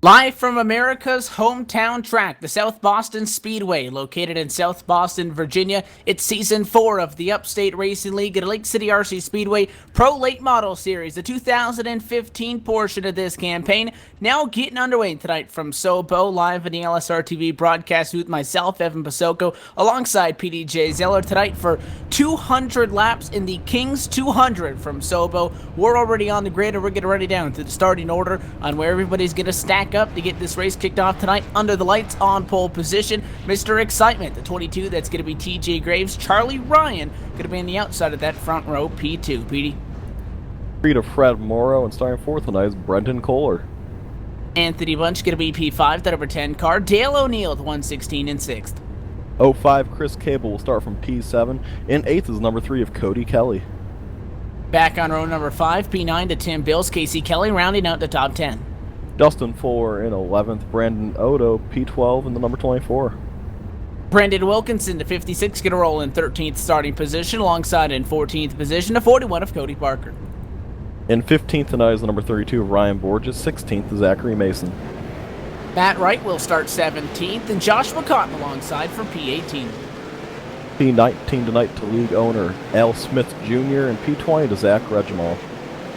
Live from America's hometown track, the South Boston Speedway, located in South Boston, Virginia. It's Season 4 of the Upstate Racing League at Lake City RC Speedway Pro Late Model Series, the 2015 portion of this campaign. Now getting underway tonight from Sobo, live in the LSRTV broadcast with myself, Evan Pasoko, alongside PDJ Zeller tonight for 200 laps in the Kings 200 from Sobo. We're already on the grid, and we're getting ready down to the starting order on where everybody's going to stack up to get this race kicked off tonight. Under the lights, on pole position, Mr. Excitement, the 22, that's going to be TJ Graves. Charlie Ryan going to be on the outside of that front row, P2. Petey. Three to Fred Morrow, and starting fourth tonight is Brendan Kohler. Anthony Bunch going to be P5, that number 10 car. Dale O'Neill, the 116 in 6th. 05 Chris Cable will start from P7. In 8th is number 3 of Cody Kelly. Back on row number 5, P9 to Tim Bills. Casey Kelly rounding out the top 10. Dustin Fuller in 11th, Brandon Odo, P12 in the number 24. Brendan Wilkinson to 56, going to roll in 13th starting position, alongside in 14th position to 41 of Cody Parker. In 15th tonight is the number 32 of Ryan Borges, 16th is Zachary Mason. Matt Wright will start 17th, and Joshua Cotton alongside for P18. P19 tonight to league owner Al Smith Jr., and P20 to Zach Regimal.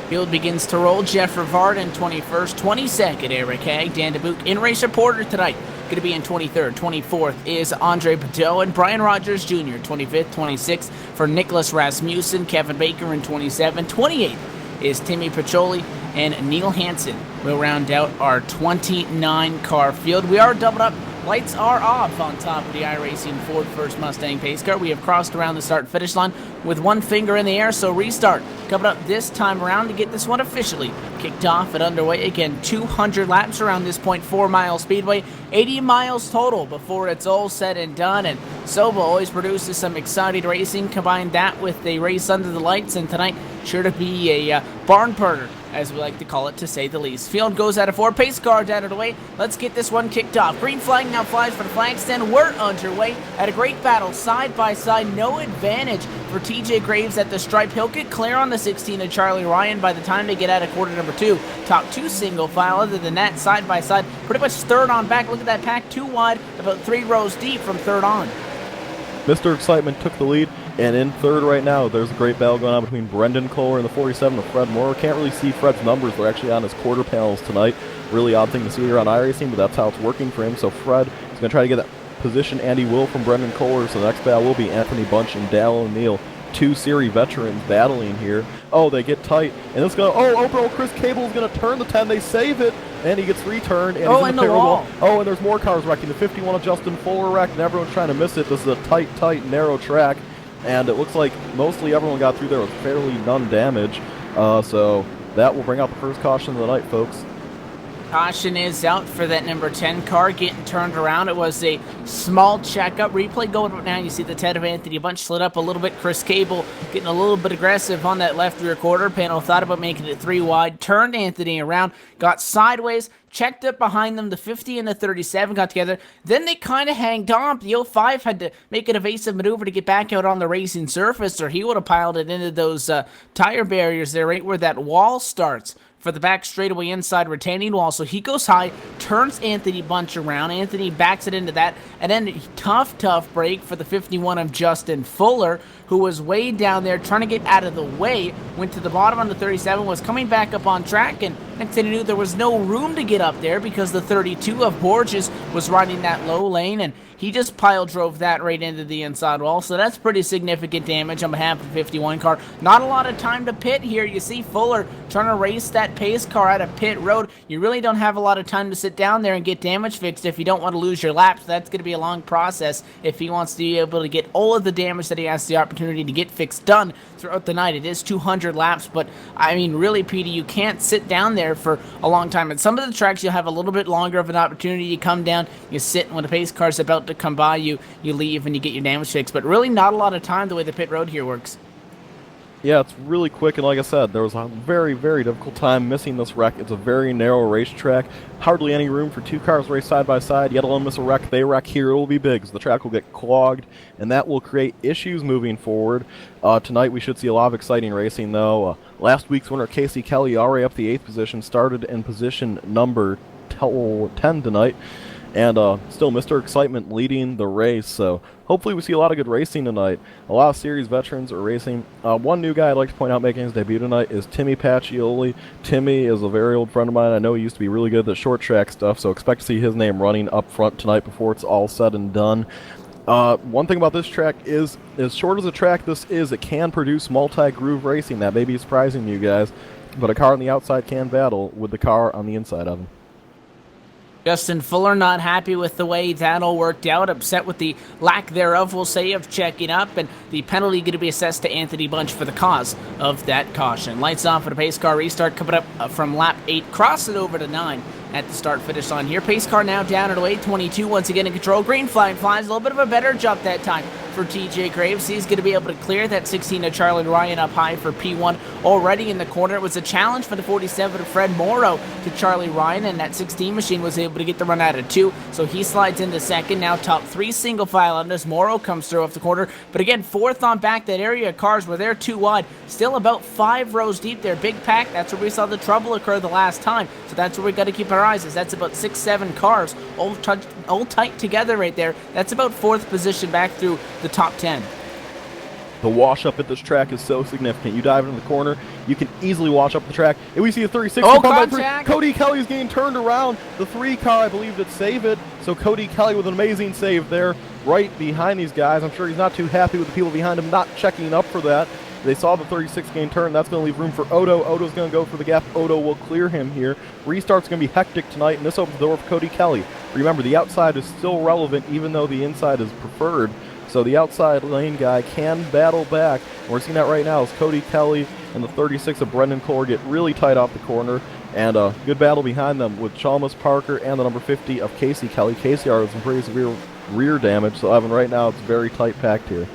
Field begins to roll. Jeff Rivard in 21st, 22nd, Eric Haig. Dan DeBuke in race reporter tonight. Going to be in 23rd. 24th is Andre Pateau and Brian Rogers Jr. 25th, 26th for Nicholas Rasmussen. Kevin Baker in 27th. 28th is Timmy Piccioli and Neil Hansen. We'll round out our 29-car field. We are doubled up. Lights are off on top of the iRacing Ford First Mustang pace car. We have crossed around the start-finish line with one finger in the air, so restart coming up this time around to get this one officially kicked off and underway. Again, 200 laps around this 0.4-mile speedway, 80 miles total before it's all said and done. And Soba always produces some exciting racing. Combine that with a race under the lights, and tonight sure to be a barn burner, as we like to call it, to say the least. Field goes out of 4, pace car out of the way. Let's get this one kicked off. Green flag now flies for the flag stand. We're underway at a great battle, side by side. No advantage for TJ Graves at the stripe. He'll get clear on the 16 of Charlie Ryan by the time they get out of quarter number 2. Top 2 single file. Other than that, side by side, pretty much third on back. Look at that pack, 2 wide, about 3 rows deep from third on. Mr. Excitement took the lead, and in third right now, there's a great battle going on between Brendan Kohler in the 47 and Fred Moore. Can't really see Fred's numbers. They're actually on his quarter panels tonight. Really odd thing to see here on iRacing, but that's how it's working for him. So Fred is going to try to get that position Andy Will from Brendan Kohler. So the next battle will be Anthony Bunch and Dale O'Neill. 2 series veterans battling here. Oh, they get tight, and it's going to, bro, Chris Cable is going to turn the 10. They save it, and he gets returned. And he's in the wall. Oh, and there's more cars wrecking. The 51 of Justin Fuller wrecked, and everyone's trying to miss it. This is a tight, narrow track, and it looks like mostly everyone got through there with fairly none damage. So that will bring out the first caution of the night, folks. Caution is out for that number 10 car getting turned around. It was a small checkup. Replay going up now. You see the Ted of Anthony Bunch slid up a little bit. Chris Cable getting a little bit aggressive on that left rear quarter panel. Thought about making it 3 wide. Turned Anthony around. Got sideways. Checked up behind them. The 50 and the 37 got together. Then they kind of hanged on. The 05 had to make an evasive maneuver to get back out on the racing surface, or he would have piled it into those tire barriers there right where that wall starts for the back straightaway inside retaining wall. So he goes high, turns Anthony Bunch around. Anthony backs it into that, and then tough break for the 51 of Justin Fuller, who was way down there trying to get out of the way, went to the bottom on the 37, was coming back up on track, and next thing you knew, there was no room to get up there because the 32 of Borges was riding that low lane, and he just pile drove that right into the inside wall. So that's pretty significant damage on behalf of the 51 car. Not a lot of time to pit here. You see Fuller trying to race that pace car out of pit road. You really don't have a lot of time to sit down there and get damage fixed if you don't want to lose your laps. That's going to be a long process if he wants to be able to get all of the damage that he has the opportunity to get fixed done throughout the night. It is 200 laps, but I mean, really, Petey, you can't sit down there for a long time. At some of the tracks, you'll have a little bit longer of an opportunity to come down. You sit, and when the pace car's about to come by, you leave and you get your damage fixed. But really not a lot of time the way the pit road here works. Yeah, it's really quick, and like I said, there was a very, very difficult time missing this wreck. It's a very narrow racetrack. Hardly any room for 2 cars race side by side, yet alone miss a wreck. They wreck here, it will be big, so the track will get clogged, and that will create issues moving forward. Tonight we should see a lot of exciting racing, though. Last week's winner, Casey Kelly, already up the 8th position, started in position number 10 tonight. And still Mr. Excitement leading the race, so hopefully we see a lot of good racing tonight. A lot of series veterans are racing. One new guy I'd like to point out making his debut tonight is Timmy Pacioli. Timmy is a very old friend of mine. I know he used to be really good at the short track stuff, so expect to see his name running up front tonight before it's all said and done. One thing about this track is, as short as a track this is, it can produce multi-groove racing. That may be surprising to you guys, but a car on the outside can battle with the car on the inside of him. Justin Fuller not happy with the way that all worked out, upset with the lack thereof, we'll say, of checking up, and the penalty going to be assessed to Anthony Bunch for the cause of that caution. Lights on for the pace car restart coming up from lap 8, cross it over to 9 at the start-finish line here. Pace car now down at away, 22 once again in control. Green flag flies, a little bit of a better jump that time for TJ Graves. He's going to be able to clear that 16 of Charlie Ryan up high for P1 already in the corner. It was a challenge for the 47 of Fred Morrow to Charlie Ryan, and that 16 machine was able to get the run out of 2, so he slides into second. Now top 3 single file on this. Morrow comes through off the corner, but again, 4th on back. That area of cars were there 2 wide, still about 5 rows deep there. Big pack, that's where we saw the trouble occur the last time, so that's where we got to keep our eyes, is that's about 6-7 cars all tight together right there. That's about 4th position back through the top 10. The wash up at this track is so significant. You dive into the corner, you can easily wash up the track. And we see a 36. Oh, contact! Cody Kelly's getting turned around. The 3 car, I believe, did save it. So Cody Kelly with an amazing save there, right behind these guys. I'm sure he's not too happy with the people behind him not checking up for that. They saw the 36 gain turn. That's going to leave room for Odo. Odo's going to go for the gap. Odo will clear him here. Restart's going to be hectic tonight, and this opens the door for Cody Kelly. Remember, the outside is still relevant, even though the inside is preferred. So the outside lane guy can battle back. And we're seeing that right now as Cody Kelly and the 36 of Brendan Cole get really tight off the corner. And a good battle behind them with Chalmers Parker and the number 50 of Casey Kelly. Casey has some pretty severe rear damage, so Evan, right now it's very tight packed here.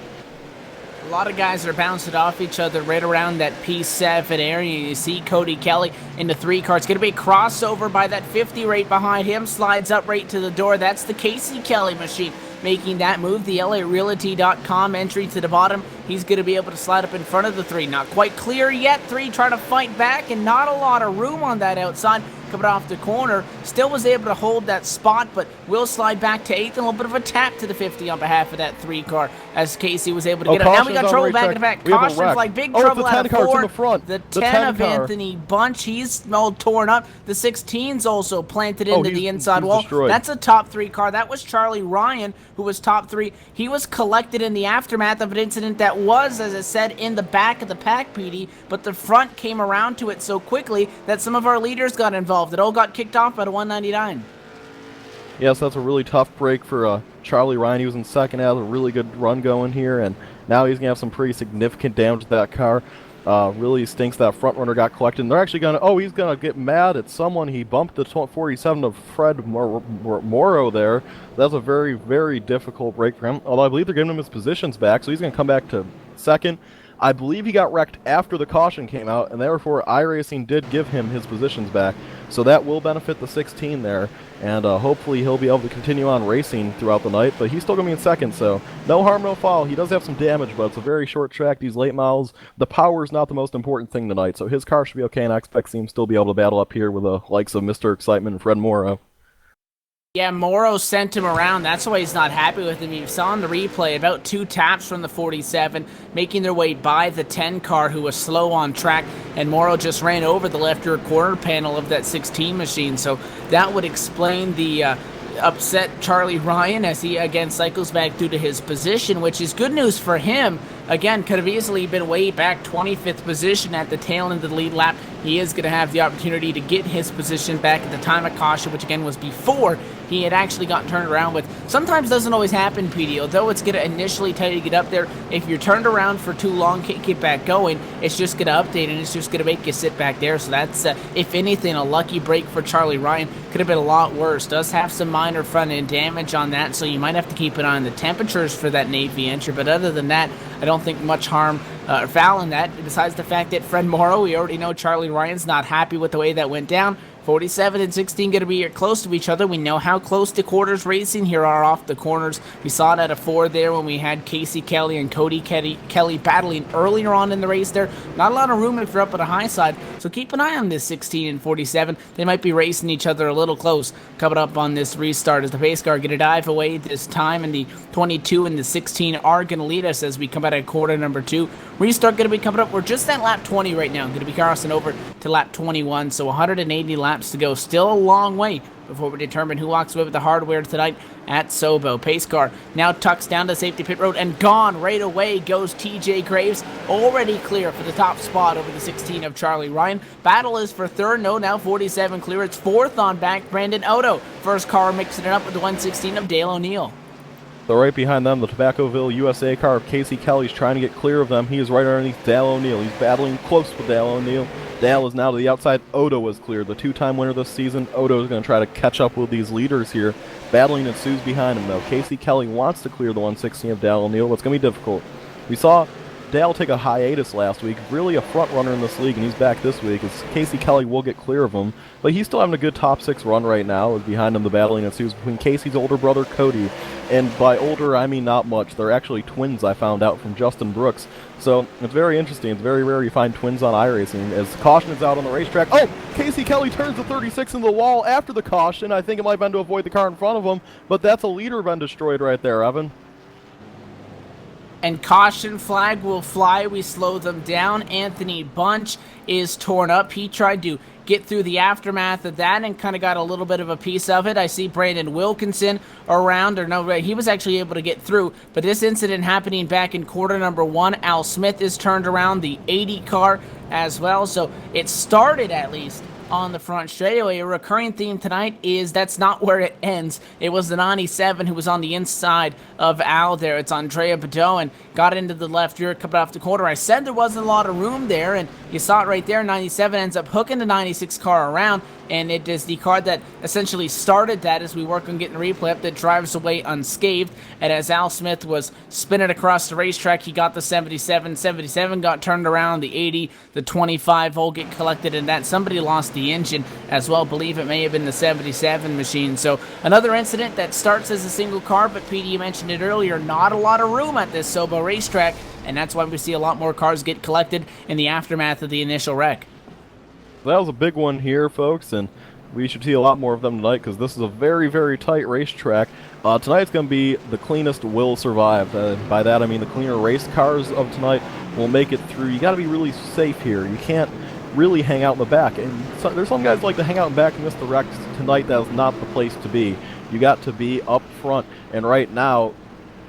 A lot of guys are bouncing off each other right around that P7 area. You see Cody Kelly in the 3 car. It's going to be a crossover by that 50 right behind him. Slides up right to the door. That's the Casey Kelly machine making that move. The LARealty.com entry to the bottom. He's going to be able to slide up in front of the 3. Not quite clear yet. 3 trying to fight back, and not a lot of room on that outside. Coming off the corner, still was able to hold that spot, but will slide back to 8th, and a little bit of a tap to the 50 on behalf of that 3 car as Casey was able to get up. Now we got trouble back in the back. Caution flag, big trouble out of 4. The 10 of Anthony Bunch, he's all torn up. The 16's also planted into the inside wall. Destroyed. That's a top 3 car. That was Charlie Ryan, who was top 3. He was collected in the aftermath of an incident that was, as I said, in the back of the pack, PD, but the front came around to it so quickly that some of our leaders got involved. It all got kicked off at a 199. Yes, that's a really tough break for Charlie Ryan. He was in second, had a really good run going here, and now he's going to have some pretty significant damage to that car. Really stinks that front runner got collected. And they're actually going to, he's going to get mad at someone. He bumped the 47 of Fred Morrow there. That's a very, very difficult break for him, although I believe they're giving him his positions back, so he's going to come back to second. I believe he got wrecked after the caution came out, and therefore iRacing did give him his positions back. So that will benefit the 16 there, and hopefully he'll be able to continue on racing throughout the night. But he's still going to be in second, so no harm, no foul. He does have some damage, but it's a very short track, these late miles. The power is not the most important thing tonight, so his car should be okay, and I expect him still be able to battle up here with the likes of Mr. Excitement and Fred Morrow. Yeah, Morrow sent him around. That's why he's not happy with him. You saw in the replay about 2 taps from the 47, making their way by the 10 car, who was slow on track, and Morrow just ran over the left rear quarter panel of that 16 machine. So that would explain the upset Charlie Ryan as he again cycles back through to his position, which is good news for him. Again, could have easily been way back 25th position at the tail end of the lead lap. He is going to have the opportunity to get his position back at the time of caution, which again was before he had actually gotten turned around with. Sometimes doesn't always happen, PD, although it's going to initially tell you to get up there. If you're turned around for too long, can't get back going, it's just going to update and it's just going to make you sit back there. So that's, if anything, a lucky break for Charlie Ryan. Could have been a lot worse. Does have some minor front end damage on that, so you might have to keep an eye on the temperatures for that Navy entry. But other than that, I don't think much harm or foul in that, besides the fact that Fred Morrow, we already know Charlie Ryan's not happy with the way that went down. 47 and 16 going to be close to each other. We know how close the quarters racing here are off the corners. We saw it at a 4 there when we had Casey Kelly and Cody Kelly battling earlier on in the race there. Not a lot of room if you're up at a high side, so keep an eye on this 16 and 47. They might be racing each other a little close coming up on this restart as the pace car going to dive away this time, and the 22 and the 16 are going to lead us as we come out of quarter number 2. Restart going to be coming up. We're just at lap 20 right now. Going to be crossing over to lap 21, so 180 laps to go. Still a long way before we determine who walks away with the hardware tonight at Sobo. Pace car now tucks down to safety pit road, and gone right away goes TJ Graves, already clear for the top spot over the 16 of Charlie Ryan. Battle is for third. No, now 47 clear. It's fourth on back. Brandon Odo, first car, mixing it up with the 116 of Dale O'Neill. So right behind them, the Tobaccoville USA car of Casey Kelly's trying to get clear of them. He is right underneath Dale O'Neill. He's battling close with Dale O'Neill. Dale is now to the outside. Odo is clear. The 2-time winner this season. Odo is going to try to catch up with these leaders here. Battling ensues behind him, though. Casey Kelly wants to clear the 116 of Dale O'Neill. It's going to be difficult. We saw Dale take a hiatus last week, really a front runner in this league, and he's back this week as Casey Kelly will get clear of him. But he's still having a good top 6 run right now. As behind him, the battling ensues between Casey's older brother, Cody. And by older, I mean not much. They're actually twins, I found out from Justin Brooks. So it's very interesting. It's very rare you find twins on iRacing. As caution is out on the racetrack. Oh, Casey Kelly turns the 36 into the wall after the caution. I think it might have been to avoid the car in front of him, but that's a leader been destroyed right there, Evan. And caution flag will fly. We slow them down. Anthony Bunch is torn up. He tried to get through the aftermath of that and kind of got a little bit of a piece of it. I see Brandon Wilkinson around, or no, he was actually able to get through. But this incident happening back in quarter number 1. Al Smith is turned around, the 80 car as well. So it started at least on the front straightaway. A recurring theme tonight is that's not where it ends. It was the 97 who was on the inside of Al there. It's Andrea Badeau and got into the left rear coming off the corner. I said there wasn't a lot of room there, and you saw it right there. 97 ends up hooking the 96 car around, and it is the car that essentially started that as we work on getting the replay up that drives away unscathed. And as Al Smith was spinning across the racetrack, he got the 77. 77 got turned around. The 80, the 25 all get collected, and that somebody lost the engine as well. Believe it may have been the 77 machine. So another incident that starts as a single car, but Petey, you mentioned it earlier, not a lot of room at this Sobo racetrack, and that's why we see a lot more cars get collected in the aftermath of the initial wreck. That was a big one here, folks, and we should see a lot more of them tonight because this is a very, very tight racetrack. Tonight's going to be the cleanest will survive. By that I mean the cleaner race cars of tonight will make it through. You got to be really safe here. You can't really hang out in the back, and so, there's some guys like to hang out in the back and miss the wrecks. Tonight that is not the place to be. You got to be up front, and right now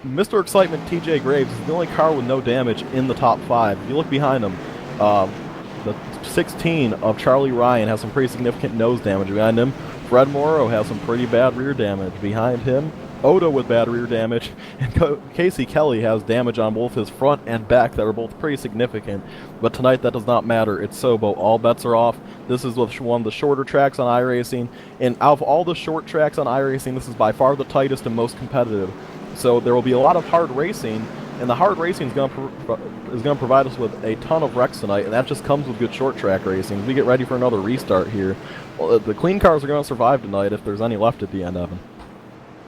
Mr. Excitement TJ Graves is the only car with no damage in the top 5. If you look behind him, the 16 of Charlie Ryan has some pretty significant nose damage. Behind him, Fred Morrow has some pretty bad rear damage. Behind him, Odo with bad rear damage, and Casey Kelly has damage on both his front and back that are both pretty significant. But tonight that does not matter. It's Sobo. All bets are off. This is one of the shorter tracks on iRacing, and out of all the short tracks on iRacing, this is by far the tightest and most competitive. So there will be a lot of hard racing, and the hard racing is going to provide us with a ton of wrecks tonight, and that just comes with good short track racing. As we get ready for another restart here, well, the clean cars are going to survive tonight if there's any left at the end, Evan.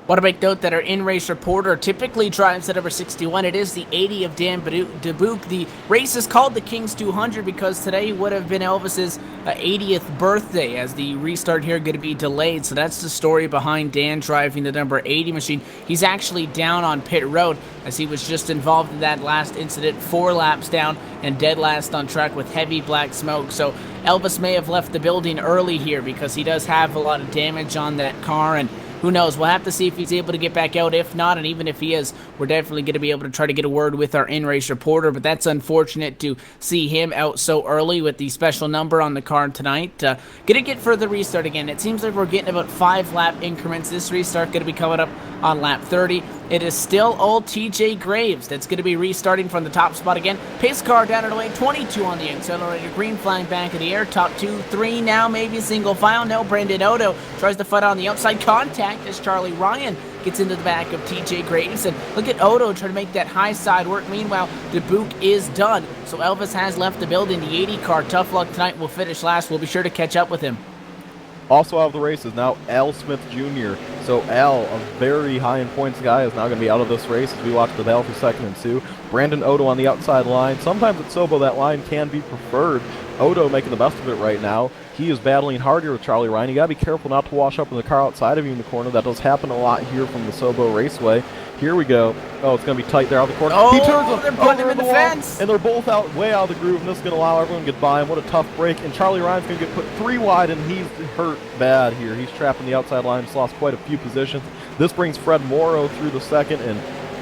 Want to make note that our in-race reporter typically drives at number 61. It is the 80 of Dan Dubuque. The race is called the King's 200 because today would have been Elvis's 80th birthday, as the restart here going to be delayed. So that's the story behind Dan driving the number 80 machine. He's actually down on pit road as he was just involved in that last incident, 4 laps down and dead last on track with heavy black smoke. So Elvis may have left the building early here because he does have a lot of damage on that car, and who knows? We'll have to see if he's able to get back out. If not, and even if he is, we're definitely going to be able to try to get a word with our in-race reporter. But that's unfortunate to see him out so early with the special number on the car tonight. Going to get for the restart again. It seems like we're getting about 5-lap increments. This restart going to be coming up on lap 30. It is still old TJ Graves that's going to be restarting from the top spot again. Pace car down and away, 22 on the accelerator, green flying back in the air, top 2, 3 now, maybe single file. No, Brandon Odo tries to fight on the outside, contact as Charlie Ryan gets into the back of TJ Graves, and look at Odo trying to make that high side work. Meanwhile, Dubuque is done, so Elvis has left the building. The 80 car, tough luck tonight, will finish last. We'll be sure to catch up with him. Also out of the race is now Al Smith Jr. So Al, a very high in points guy, is now going to be out of this race as we watch the battle for second and 2. Brandon Odo on the outside line. Sometimes at Sobo that line can be preferred. Odo making the best of it right now. He is battling hard here with Charlie Ryan. You got to be careful not to wash up in the car outside of you in the corner. That does happen a lot here from the Sobo Raceway. Here we go. Oh, it's going to be tight there out of the corner. Oh, he turns they're putting him in the fence. And they're both out way out of the groove, and this is going to allow everyone to get by him. What a tough break. And Charlie Ryan's going to get put 3 wide, and he's hurt bad here. He's trapped in the outside line. He's lost quite a few positions. This brings Fred Morrow through the second, and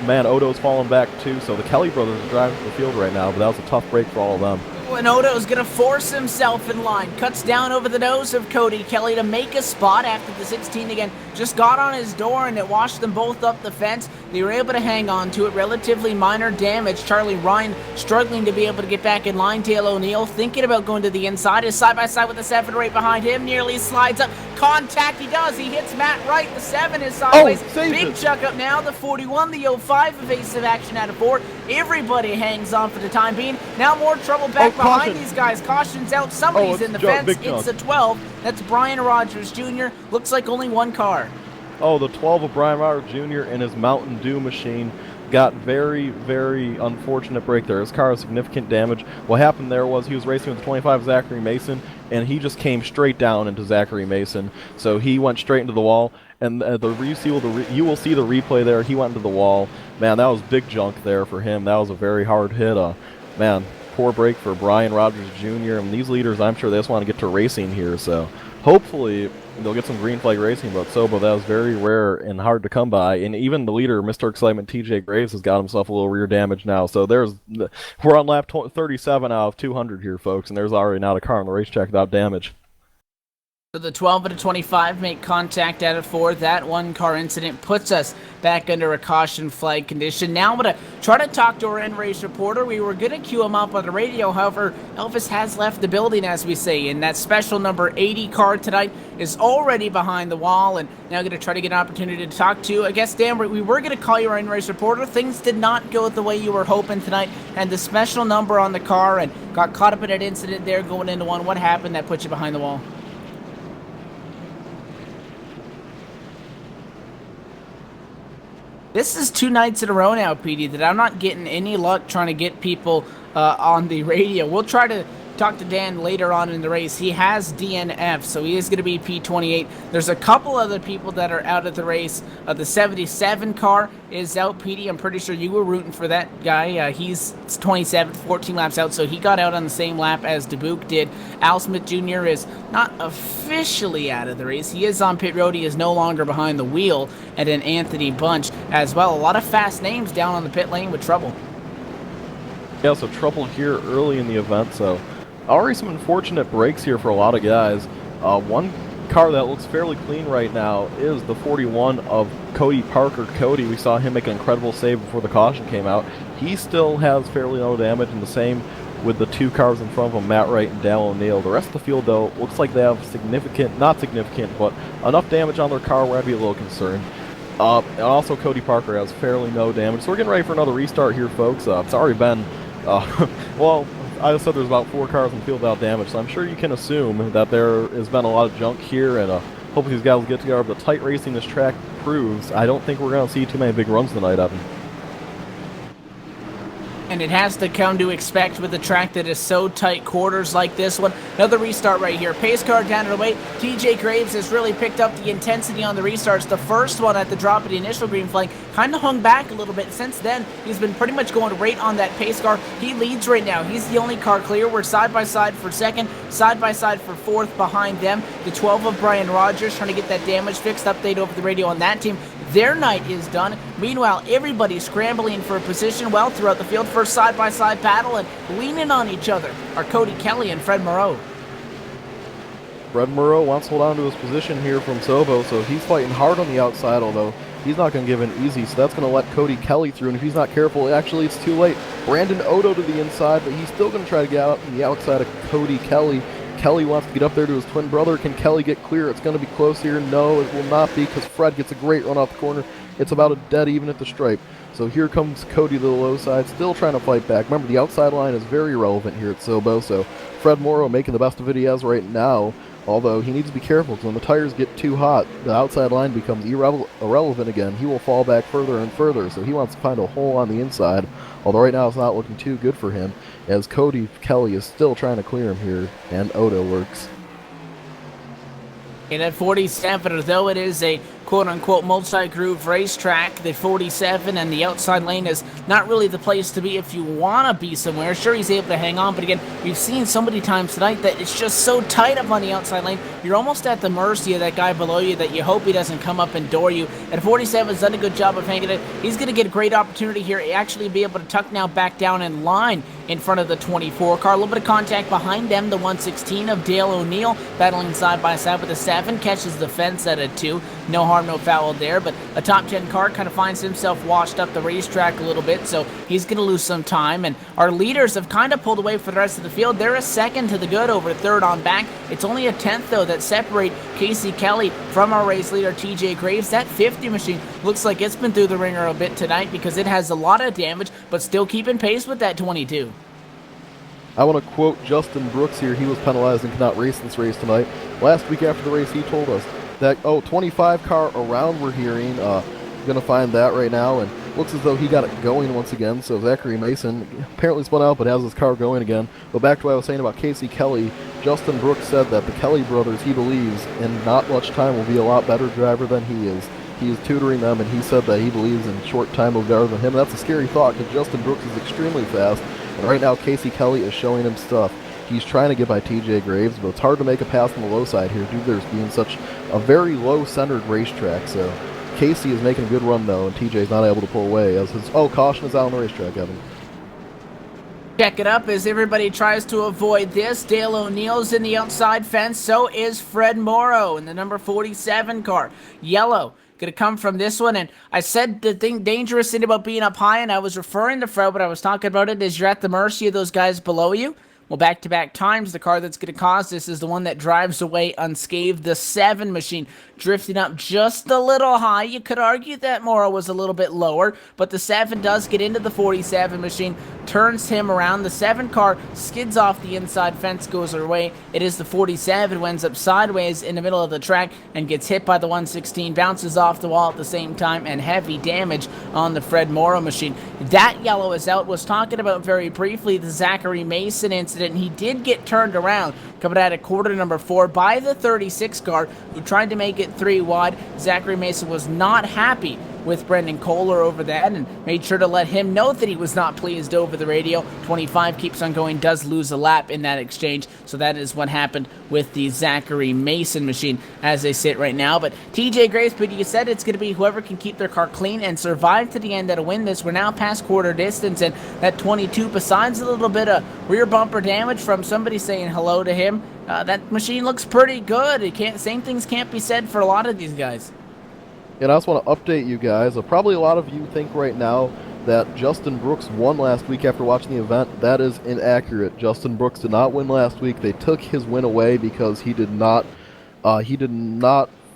man, Odo's falling back too. So the Kelly brothers are driving the field right now, but that was a tough break for all of them. And Odo's going to force himself in line. Cuts down over the nose of Cody Kelly to make a spot after the 16 again just got on his door, and it washed them both up the fence. They were able to hang on to it. Relatively minor damage. Charlie Ryan struggling to be able to get back in line. Dale O'Neill thinking about going to the inside. Is side-by-side with the 7 right behind him. Nearly slides up. Contact he does. He hits Matt Wright. The 7 is sideways. Big chuck up now. The 41, the 05 evasive action out of 4. Everybody hangs on for the time being. Now more trouble back behind these guys. Caution's out. Somebody's in the fence. It's a 12. That's Brian Rogers Jr. Looks like only 1 car. Oh, the 12 of Brian Rogers Jr. and his Mountain Dew machine got very, very unfortunate break there. His car has significant damage. What happened there was he was racing with the 25 Zachary Mason, and he just came straight down into Zachary Mason. So he went straight into the wall, and you will see the replay there. He went into the wall. Man, that was big junk there for him. That was a very hard hit. Man, poor break for Brian Rogers Jr. And these leaders, I'm sure they just want to get to racing here, so hopefully they'll get some green flag racing. But Sobo, that was very rare and hard to come by. And even the leader, Mr. Excitement, TJ Graves, has got himself a little rear damage now. So we're on lap 37 out of 200 here, folks, and there's already not a car on the racetrack without damage. So the 12 out of 25 make contact out of 4. That one car incident puts us back under a caution flag condition. Now I'm going to try to talk to our in-race reporter. We were going to queue him up on the radio. However, Elvis has left the building, as we say, and that special number 80 car tonight is already behind the wall. And now I'm going to try to get an opportunity to talk to, I guess, Dan, we were going to call you our in-race reporter. Things did not go the way you were hoping tonight. And the special number on the car and got caught up in that incident there going into one. What happened that put you behind the wall? This is 2 nights in a row now, PD, that I'm not getting any luck trying to get people on the radio. We'll try to talk to Dan later on in the race. He has DNF, so he is going to be P28. There's a couple other people that are out of the race. The 77 car is out, PD. I'm pretty sure you were rooting for that guy. He's 27th, 14 laps out, so he got out on the same lap as Dubuque did. Al Smith Jr. is not officially out of the race. He is on pit road. He is no longer behind the wheel. And then Anthony Bunch as well. A lot of fast names down on the pit lane with trouble. Yeah, so trouble here early in the event, so already some unfortunate breaks here for a lot of guys. One car that looks fairly clean right now is the 41 of Cody Parker. Cody, we saw him make an incredible save before the caution came out. He still has fairly no damage, and the same with the 2 cars in front of him, Matt Wright and Dale O'Neill. The rest of the field, though, looks like they have not significant, but enough damage on their car where I'd be a little concerned. And also Cody Parker has fairly no damage. So we're getting ready for another restart here, folks. It's already been, well, I just said there's about 4 cars in the field without damage, so I'm sure you can assume that there has been a lot of junk here, and hopefully these guys will get together. But the tight racing this track proves, I don't think we're going to see too many big runs tonight, Evan. And it has to come to expect with a track that is so tight quarters like this one. Another restart right here. Pace car down to the way. TJ Graves has really picked up the intensity on the restarts. The first one at the drop of the initial green flag kind of hung back a little bit. Since then, he's been pretty much going right on that pace car. He leads right now. He's the only car clear. We're side by side for second, side by side for fourth behind them. The 12 of Brian Rogers trying to get that damage fixed. Update over the radio on that team. Their night is done. Meanwhile, everybody's scrambling for a position well throughout the field. First side-by-side battle and leaning on each other are Cody Kelly and Fred Moreau. Fred Moreau wants to hold on to his position here from Sobo, so he's fighting hard on the outside, although he's not going to give in easy, so that's going to let Cody Kelly through, and if he's not careful, actually it's too late. Brandon Odo to the inside, but he's still going to try to get out on the outside of Cody Kelly. Kelly wants to get up there to his twin brother. Can Kelly get clear? It's going to be close here. No, it will not be, because Fred gets a great run off the corner. It's about a dead even at the stripe. So here comes Cody to the low side, still trying to fight back. Remember, the outside line is very relevant here at Sobo, so Fred Morrow making the best of it he has right now, although he needs to be careful, because when the tires get too hot, the outside line becomes irrelevant again. He will fall back further and further, so he wants to find a hole on the inside, although right now it's not looking too good for him, as Cody Kelly is still trying to clear him here, and Odo works. And at 47, though it is a quote-unquote multi-groove racetrack, the 47 and the outside lane is not really the place to be if you want to be somewhere. Sure, he's able to hang on, but again, we've seen so many times tonight that it's just so tight up on the outside lane, you're almost at the mercy of that guy below you that you hope he doesn't come up and door you. And 47's done a good job of hanging it. He's going to get a great opportunity here, actually be able to tuck now back down in line in front of the 24 car. A little bit of contact behind them, the 116 of Dale O'Neill battling side by side with the 7, catches the fence at a 2. No harm, no foul there, but a top 10 car kind of finds himself washed up the racetrack a little bit, so he's going to lose some time. And our leaders have kind of pulled away for the rest of the field. They're a second to the good over third on back. It's only a 10th, though, that separate Casey Kelly from our race leader, TJ Graves. That 50 machine looks like it's been through the ringer a bit tonight because it has a lot of damage, but still keeping pace with that 22. I want to quote Justin Brooks here. He was penalized and could not race this race tonight. Last week after the race, he told us that, 25 car around we're hearing, going to find that right now, and Looks as though he got it going once again, so Zachary Mason apparently spun out but has his car going again. But back to what I was saying about Casey Kelly, Justin Brooks said that the Kelly brothers, he believes, in not much time will be a lot better driver than he is. He is tutoring them, and he said that he believes in short time will be better than him. That's a scary thought because Justin Brooks is extremely fast, and right now Casey Kelly is showing him stuff. He's trying to get by TJ Graves, but it's hard to make a pass on the low side here due to there being such a very low-centered racetrack. So Casey is making a good run, though, and TJ's not able to pull away. As his caution is out on the racetrack, Evan. Check it up as everybody tries to avoid this. Dale O'Neill's in the outside fence. So is Fred Morrow in the number 47 car. Yellow going to come from this one. And I said the dangerous thing about being up high, and I was referring to Fred, but I was talking about it, is you're at the mercy of those guys below you. Well, back-to-back times, the car that's going to cause this is the one that drives away unscathed, the 7 machine, drifting up just a little high. You could argue that Morrow was a little bit lower, but the 7 does get into the 47 machine, turns him around. The 7 car skids off the inside fence, goes away. It is the 47 who ends up sideways in the middle of the track and gets hit by the 116, bounces off the wall at the same time, and heavy damage on the Fred Morrow machine. That yellow is out. Was talking about very briefly the Zachary Mason incident. And he did get turned around coming out of quarter number 4 by the 36 car who tried to make it 3 wide. Zachary Mason was not happy with Brendan Kohler over that and made sure to let him know that he was not pleased over the radio. 25 keeps on going, does lose a lap in that exchange, so that is what happened with the Zachary Mason machine as they sit right now. But TJ Graves, but you said it's going to be whoever can keep their car clean and survive to the end that'll win this. We're now past quarter distance, and that 22, besides a little bit of rear bumper damage from somebody saying hello to him, that machine looks pretty good. Same things can't be said for a lot of these guys. And I also want to update you guys. Probably a lot of you think right now that Justin Brooks won last week after watching the event. That is inaccurate. Justin Brooks did not win last week. They took his win away because he did not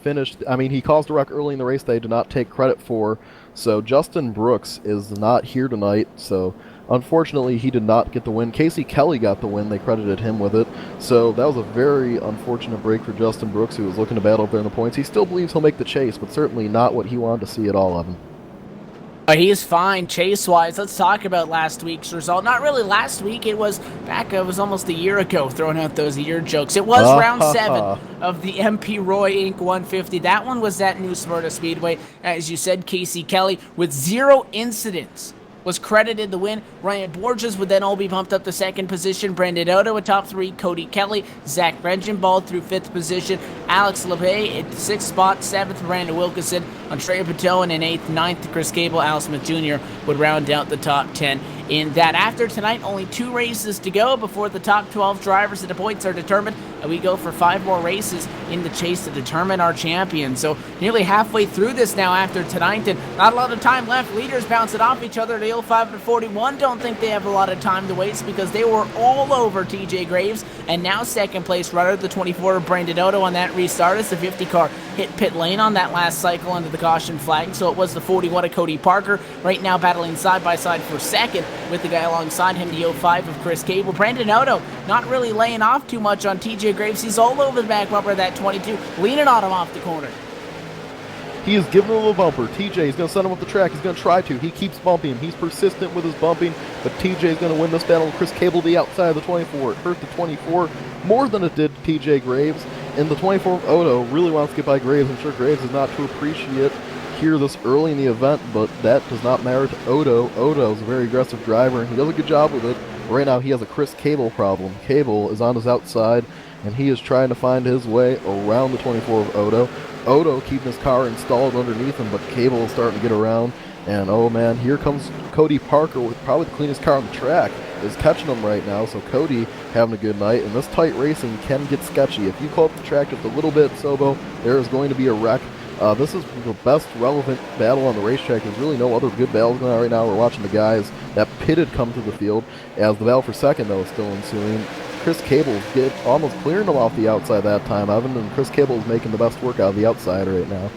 finish. I mean, he caused a wreck early in the race they did not take credit for. So Justin Brooks is not here tonight. So unfortunately, he did not get the win. Casey Kelly got the win. They credited him with it. So that was a very unfortunate break for Justin Brooks, who was looking to battle up there in the points. He still believes he'll make the chase, but certainly not what he wanted to see at all of him. He's fine chase-wise. Let's talk about last week's result. Not really last week. It was almost a year ago, throwing out those year jokes. It was round 7 of the MP Roy Inc. 150. That one was at New Smyrna Speedway. As you said, Casey Kelly with 0 incidents was credited the win. Ryan Borges would then all be bumped up to 2nd position. Brendan Otto at top 3. Cody Kelly. Zach Regenbald through 5th position. Alex LeBay at 6th spot. 7th, Miranda Wilkinson. Andrea Patone in 8th. 9th, Chris Cable. Al Smith Jr. would round out the top 10. In that, after tonight, only 2 races to go before the top 12 drivers and the points are determined, and we go for 5 more races in the chase to determine our champion. So nearly halfway through this now after tonight, and not a lot of time left. Leaders bouncing off each other. The 05 and 41 don't think they have a lot of time to waste because they were all over TJ Graves, and now 2nd place runner, the 24, Brandon Otto on that restart as the 50 car hit pit lane on that last cycle under the caution flag. So it was the 41 of Cody Parker, right now battling side by side for 2nd with the guy alongside him, the 05 of Chris Cable. Brandon Otto not really laying off too much on TJ Graves. He's all over the back bumper of that 22, leaning on him off the corner. He is giving him a bumper. TJ is going to send him up the track. He's going to try to. He keeps bumping him. He's persistent with his bumping, but TJ is going to win this battle. Chris Cable, the outside of the 24. It hurt the 24 more than it did TJ Graves. And the 24 of Odo really wants to get by Graves. I'm sure Graves is not too appreciate here this early in the event, but that does not matter to Odo. Odo is a very aggressive driver, and he does a good job with it. Right now, he has a Chris Cable problem. Cable is on his outside, and he is trying to find his way around the 24 of Odo. Odo keeping his car installed underneath him, but Cable is starting to get around. And oh man, here comes Cody Parker with probably the cleanest car on the track, is catching him right now. So Cody having a good night, and this tight racing can get sketchy. If you call up the track just a little bit, Sobo, there is going to be a wreck. This is the best relevant battle on the racetrack. There's really no other good battles going on right now. We're watching the guys that pitted come to the field, as the battle for 2nd, though, is still ensuing. Chris Cable almost clearing him off the outside that time, Evan, and Chris Cable is making the best work out of the outside right now.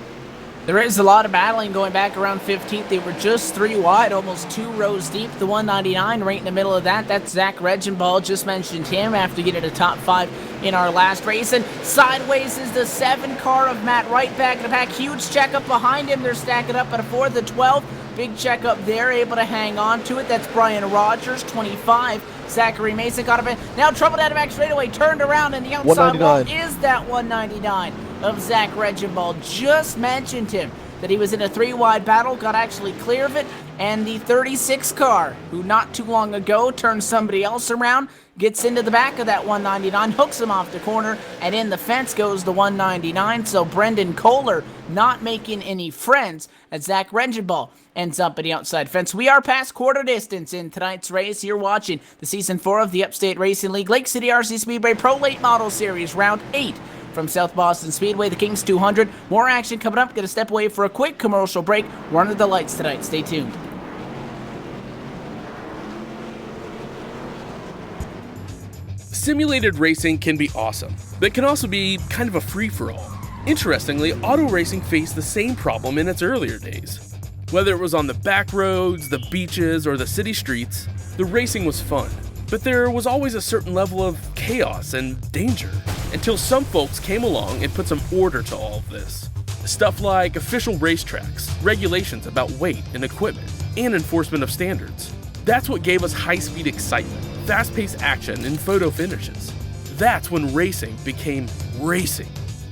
There is a lot of battling going back around 15th. They were just 3 wide, almost 2 rows deep. The 199 right in the middle of that. That's Zach Regenbald. Just mentioned him after getting a top 5 in our last race. And sideways is the 7 car of Matt Wright back in the pack. Huge checkup behind him. They're stacking up at a 4. The 12 Big check up there, able to hang on to it. That's Brian Rogers, 25. Zachary Mason got up in. Now troubled out of back straightaway, turned around, and the outside wall is that 199 of Zach Reginbald. Just mentioned him, that he was in a 3-wide battle, got actually clear of it, and the 36 car, who not too long ago turned somebody else around, gets into the back of that 199, hooks him off the corner, and in the fence goes the 199. So Brendan Kohler not making any friends as Zach Reginbald ends up at the outside fence. We are past quarter distance in tonight's race. You're watching the Season 4 of the Upstate Racing League Lake City RC Speedway Pro Late Model Series, Round 8 from South Boston Speedway, the Kings 200. More action coming up. Gonna step away for a quick commercial break. We're under the lights tonight. Stay tuned. Simulated racing can be awesome, but it can also be kind of a free-for-all. Interestingly, auto racing faced the same problem in its earlier days. Whether it was on the back roads, the beaches, or the city streets, the racing was fun. But there was always a certain level of chaos and danger, until some folks came along and put some order to all of this. Stuff like official racetracks, regulations about weight and equipment, and enforcement of standards. That's what gave us high-speed excitement, fast-paced action, and photo finishes. That's when racing became racing.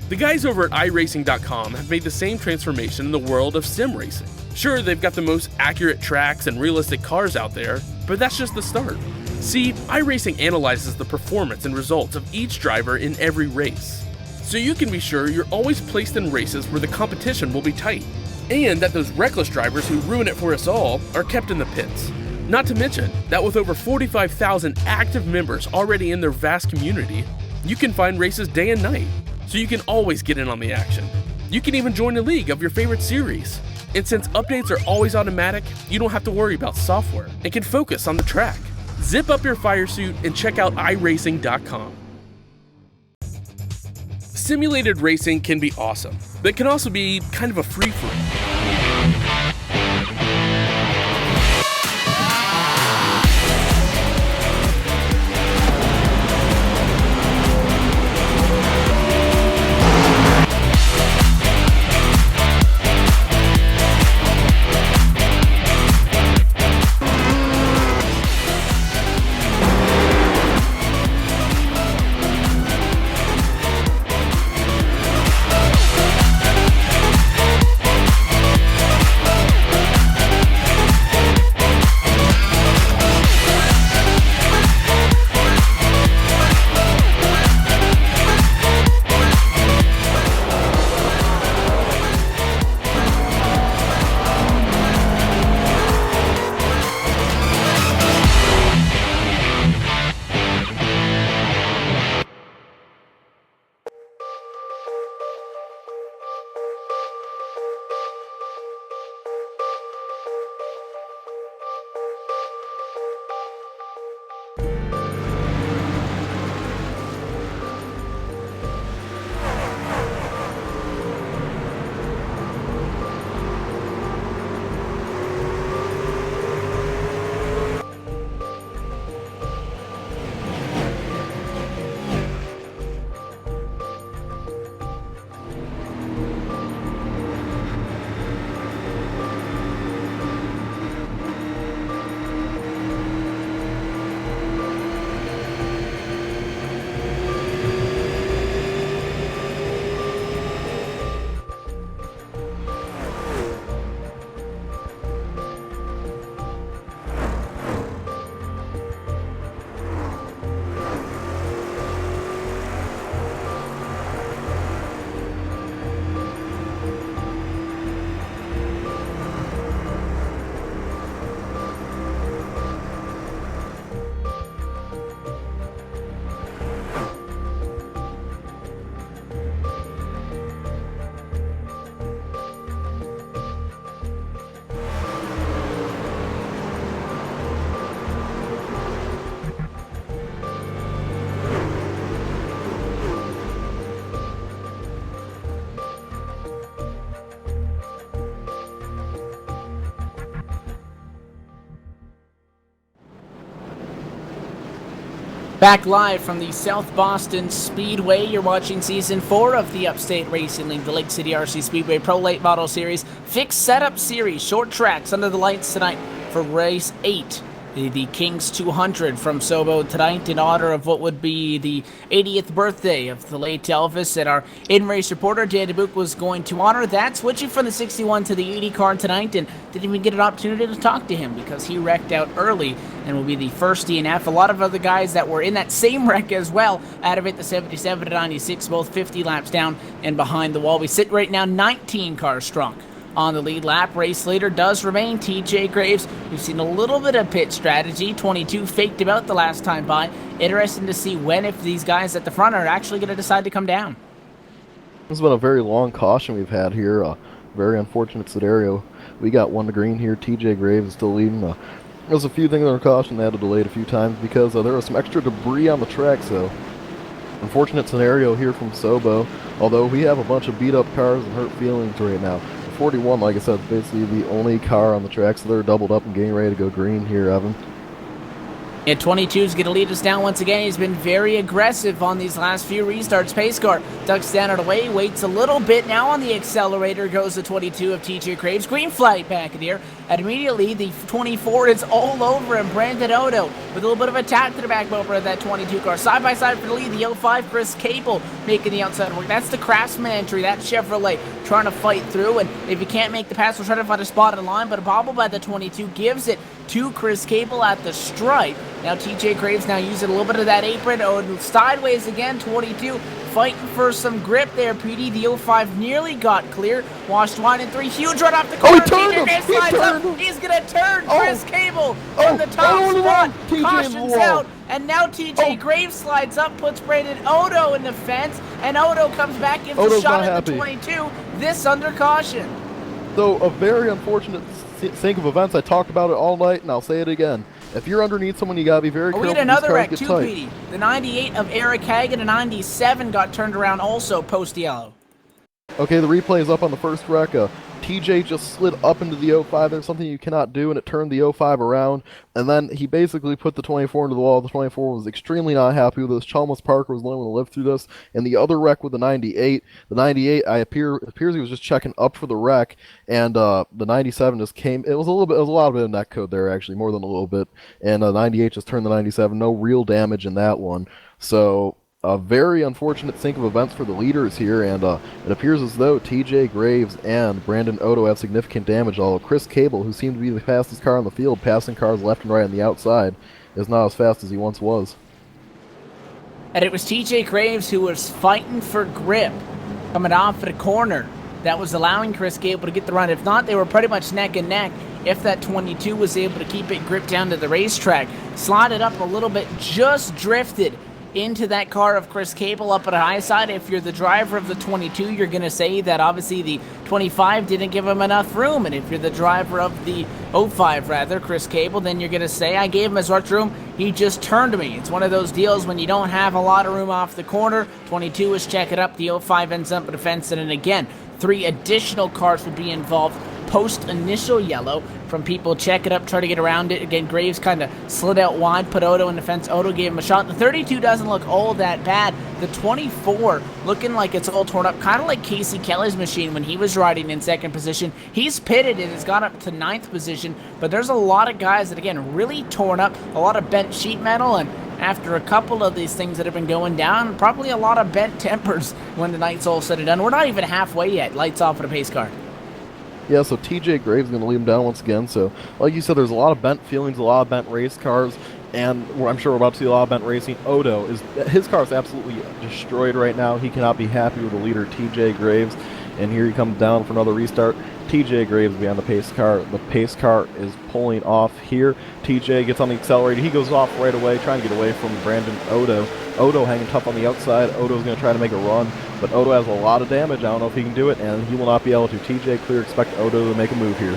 The guys over at iRacing.com have made the same transformation in the world of sim racing. Sure, they've got the most accurate tracks and realistic cars out there, but that's just the start. See, iRacing analyzes the performance and results of each driver in every race, so you can be sure you're always placed in races where the competition will be tight, and that those reckless drivers who ruin it for us all are kept in the pits. Not to mention that with over 45,000 active members already in their vast community, you can find races day and night, so you can always get in on the action. You can even join a league of your favorite series. And since updates are always automatic, you don't have to worry about software and can focus on the track. Zip up your fire suit and check out iRacing.com. Simulated racing can be awesome, but it can also be kind of a free-for-all. Back live from the South Boston Speedway, you're watching Season 4 of the Upstate Racing League, the Lake City RC Speedway Pro Late Model Series, Fixed Setup Series, short tracks under the lights tonight for Race 8. The King's 200 from Sobo tonight in honor of what would be the 80th birthday of the late Elvis, and our in-race reporter Dan DeBook was going to honor that, switching from the 61 to the 80 car tonight, and didn't even get an opportunity to talk to him because he wrecked out early and will be the first DNF. A lot of other guys that were in that same wreck as well out of it, the 77 to 96, both 50 laps down and behind the wall. We sit right now 19 cars strong on the lead lap. Race leader does remain TJ Graves. We've seen a little bit of pit strategy. 22 faked him out the last time by. Interesting to see when, if these guys at the front are actually going to decide to come down. This has been a very long caution we've had here. A very unfortunate scenario. We got one to green here. TJ Graves is still leading. There's a few things on caution. They had to delay it a few times because there was some extra debris on the track. So unfortunate scenario here from Sobo. Although we have a bunch of beat up cars and hurt feelings right now. 41, like I said, is basically the only car on the track, so they're doubled up and getting ready to go green here, Evan. And 22 is going to lead us down once again. He's been very aggressive on these last few restarts. Pace car ducks down out of the way, waits a little bit. Now on the accelerator goes the 22 of TJ Graves. Green flag back in the air. And immediately the 24 is all over him. Brandon Odo with a little bit of a tap to the back bumper of that 22 car. Side by side for the lead. The 05 Chris Cable making the outside work. That's the Craftsman entry. That Chevrolet trying to fight through. And if you can't make the pass, we'll try to find a spot in line. But a bobble by the 22 gives it to Chris Cable at the stripe. Now TJ Graves now using a little bit of that apron. Oh, sideways again, 22 fighting for some grip there. PD, the 05 nearly got clear. Washed wide in 3. Huge run off the corner. TJ Graves slides up. He's going to turn Chris Cable from the top spot. Cautions out. And now TJ Graves slides up, puts Brandon Odo in the fence. And Odo comes back, gives a shot at the 22. This under caution. So a very unfortunate sync of events. I talked about it all night, and I'll say it again. If you're underneath someone, you gotta be very careful. We had another wreck too, Petey. The 98 of Eric Hagen, a 97 got turned around also post-yellow. Okay, the replay is up on the first wreck. TJ just slid up into the 05. There's something you cannot do, and it turned the 05 around. And then he basically put the 24 into the wall. The 24 was extremely not happy with this. Chalmers Parker was the only one to live through this. And the other wreck with the 98. The 98, appears he was just checking up for the wreck, and the 97 just came. It was a lot of neck code there, actually, more than a little bit. And the 98 just turned the 97. No real damage in that one. So a very unfortunate sync of events for the leaders here, and it appears as though TJ Graves and Brandon Odo have significant damage, although Chris Cable, who seemed to be the fastest car on the field, passing cars left and right on the outside, is not as fast as he once was. And it was TJ Graves who was fighting for grip coming off the corner that was allowing Chris Cable to get the run. If not, they were pretty much neck and neck. If that 22 was able to keep it gripped down to the racetrack, slotted up a little bit, just drifted into that car of Chris Cable up at the high side. If you're the driver of the 22, you're going to say that obviously the 25 didn't give him enough room. And if you're the driver of the 05, rather, Chris Cable, then you're going to say, I gave him as much room, he just turned me. It's one of those deals when you don't have a lot of room off the corner. 22 is checking up, the 05 ends up at a fence, and then again, 3 additional cars will be involved post initial yellow from people check it up, try to get around it. Again, Graves kind of slid out wide, put Odo in the fence. Odo gave him a shot. The 32 doesn't look all that bad. The 24 looking like it's all torn up, kind of like Casey Kelly's machine when he was riding in second position. He's pitted and has got up to 9th position, but there's a lot of guys that, again, really torn up, a lot of bent sheet metal, and after a couple of these things that have been going down, probably a lot of bent tempers when the night's all said and done. We're not even halfway yet. Lights off at a pace car. Yeah, so TJ Graves is going to lead him down once again. So, like you said, there's a lot of bent feelings, a lot of bent race cars, and I'm sure we're about to see a lot of bent racing. Odo, his car is absolutely destroyed right now. He cannot be happy with the leader, TJ Graves. And here he comes down for another restart. TJ Graves behind the pace car. The pace car is pulling off here. TJ gets on the accelerator. He goes off right away, trying to get away from Brandon Odo. Odo hanging tough on the outside. Odo's going to try to make a run, but Odo has a lot of damage. I don't know if he can do it, and he will not be able to. TJ clear. Expect Odo to make a move here.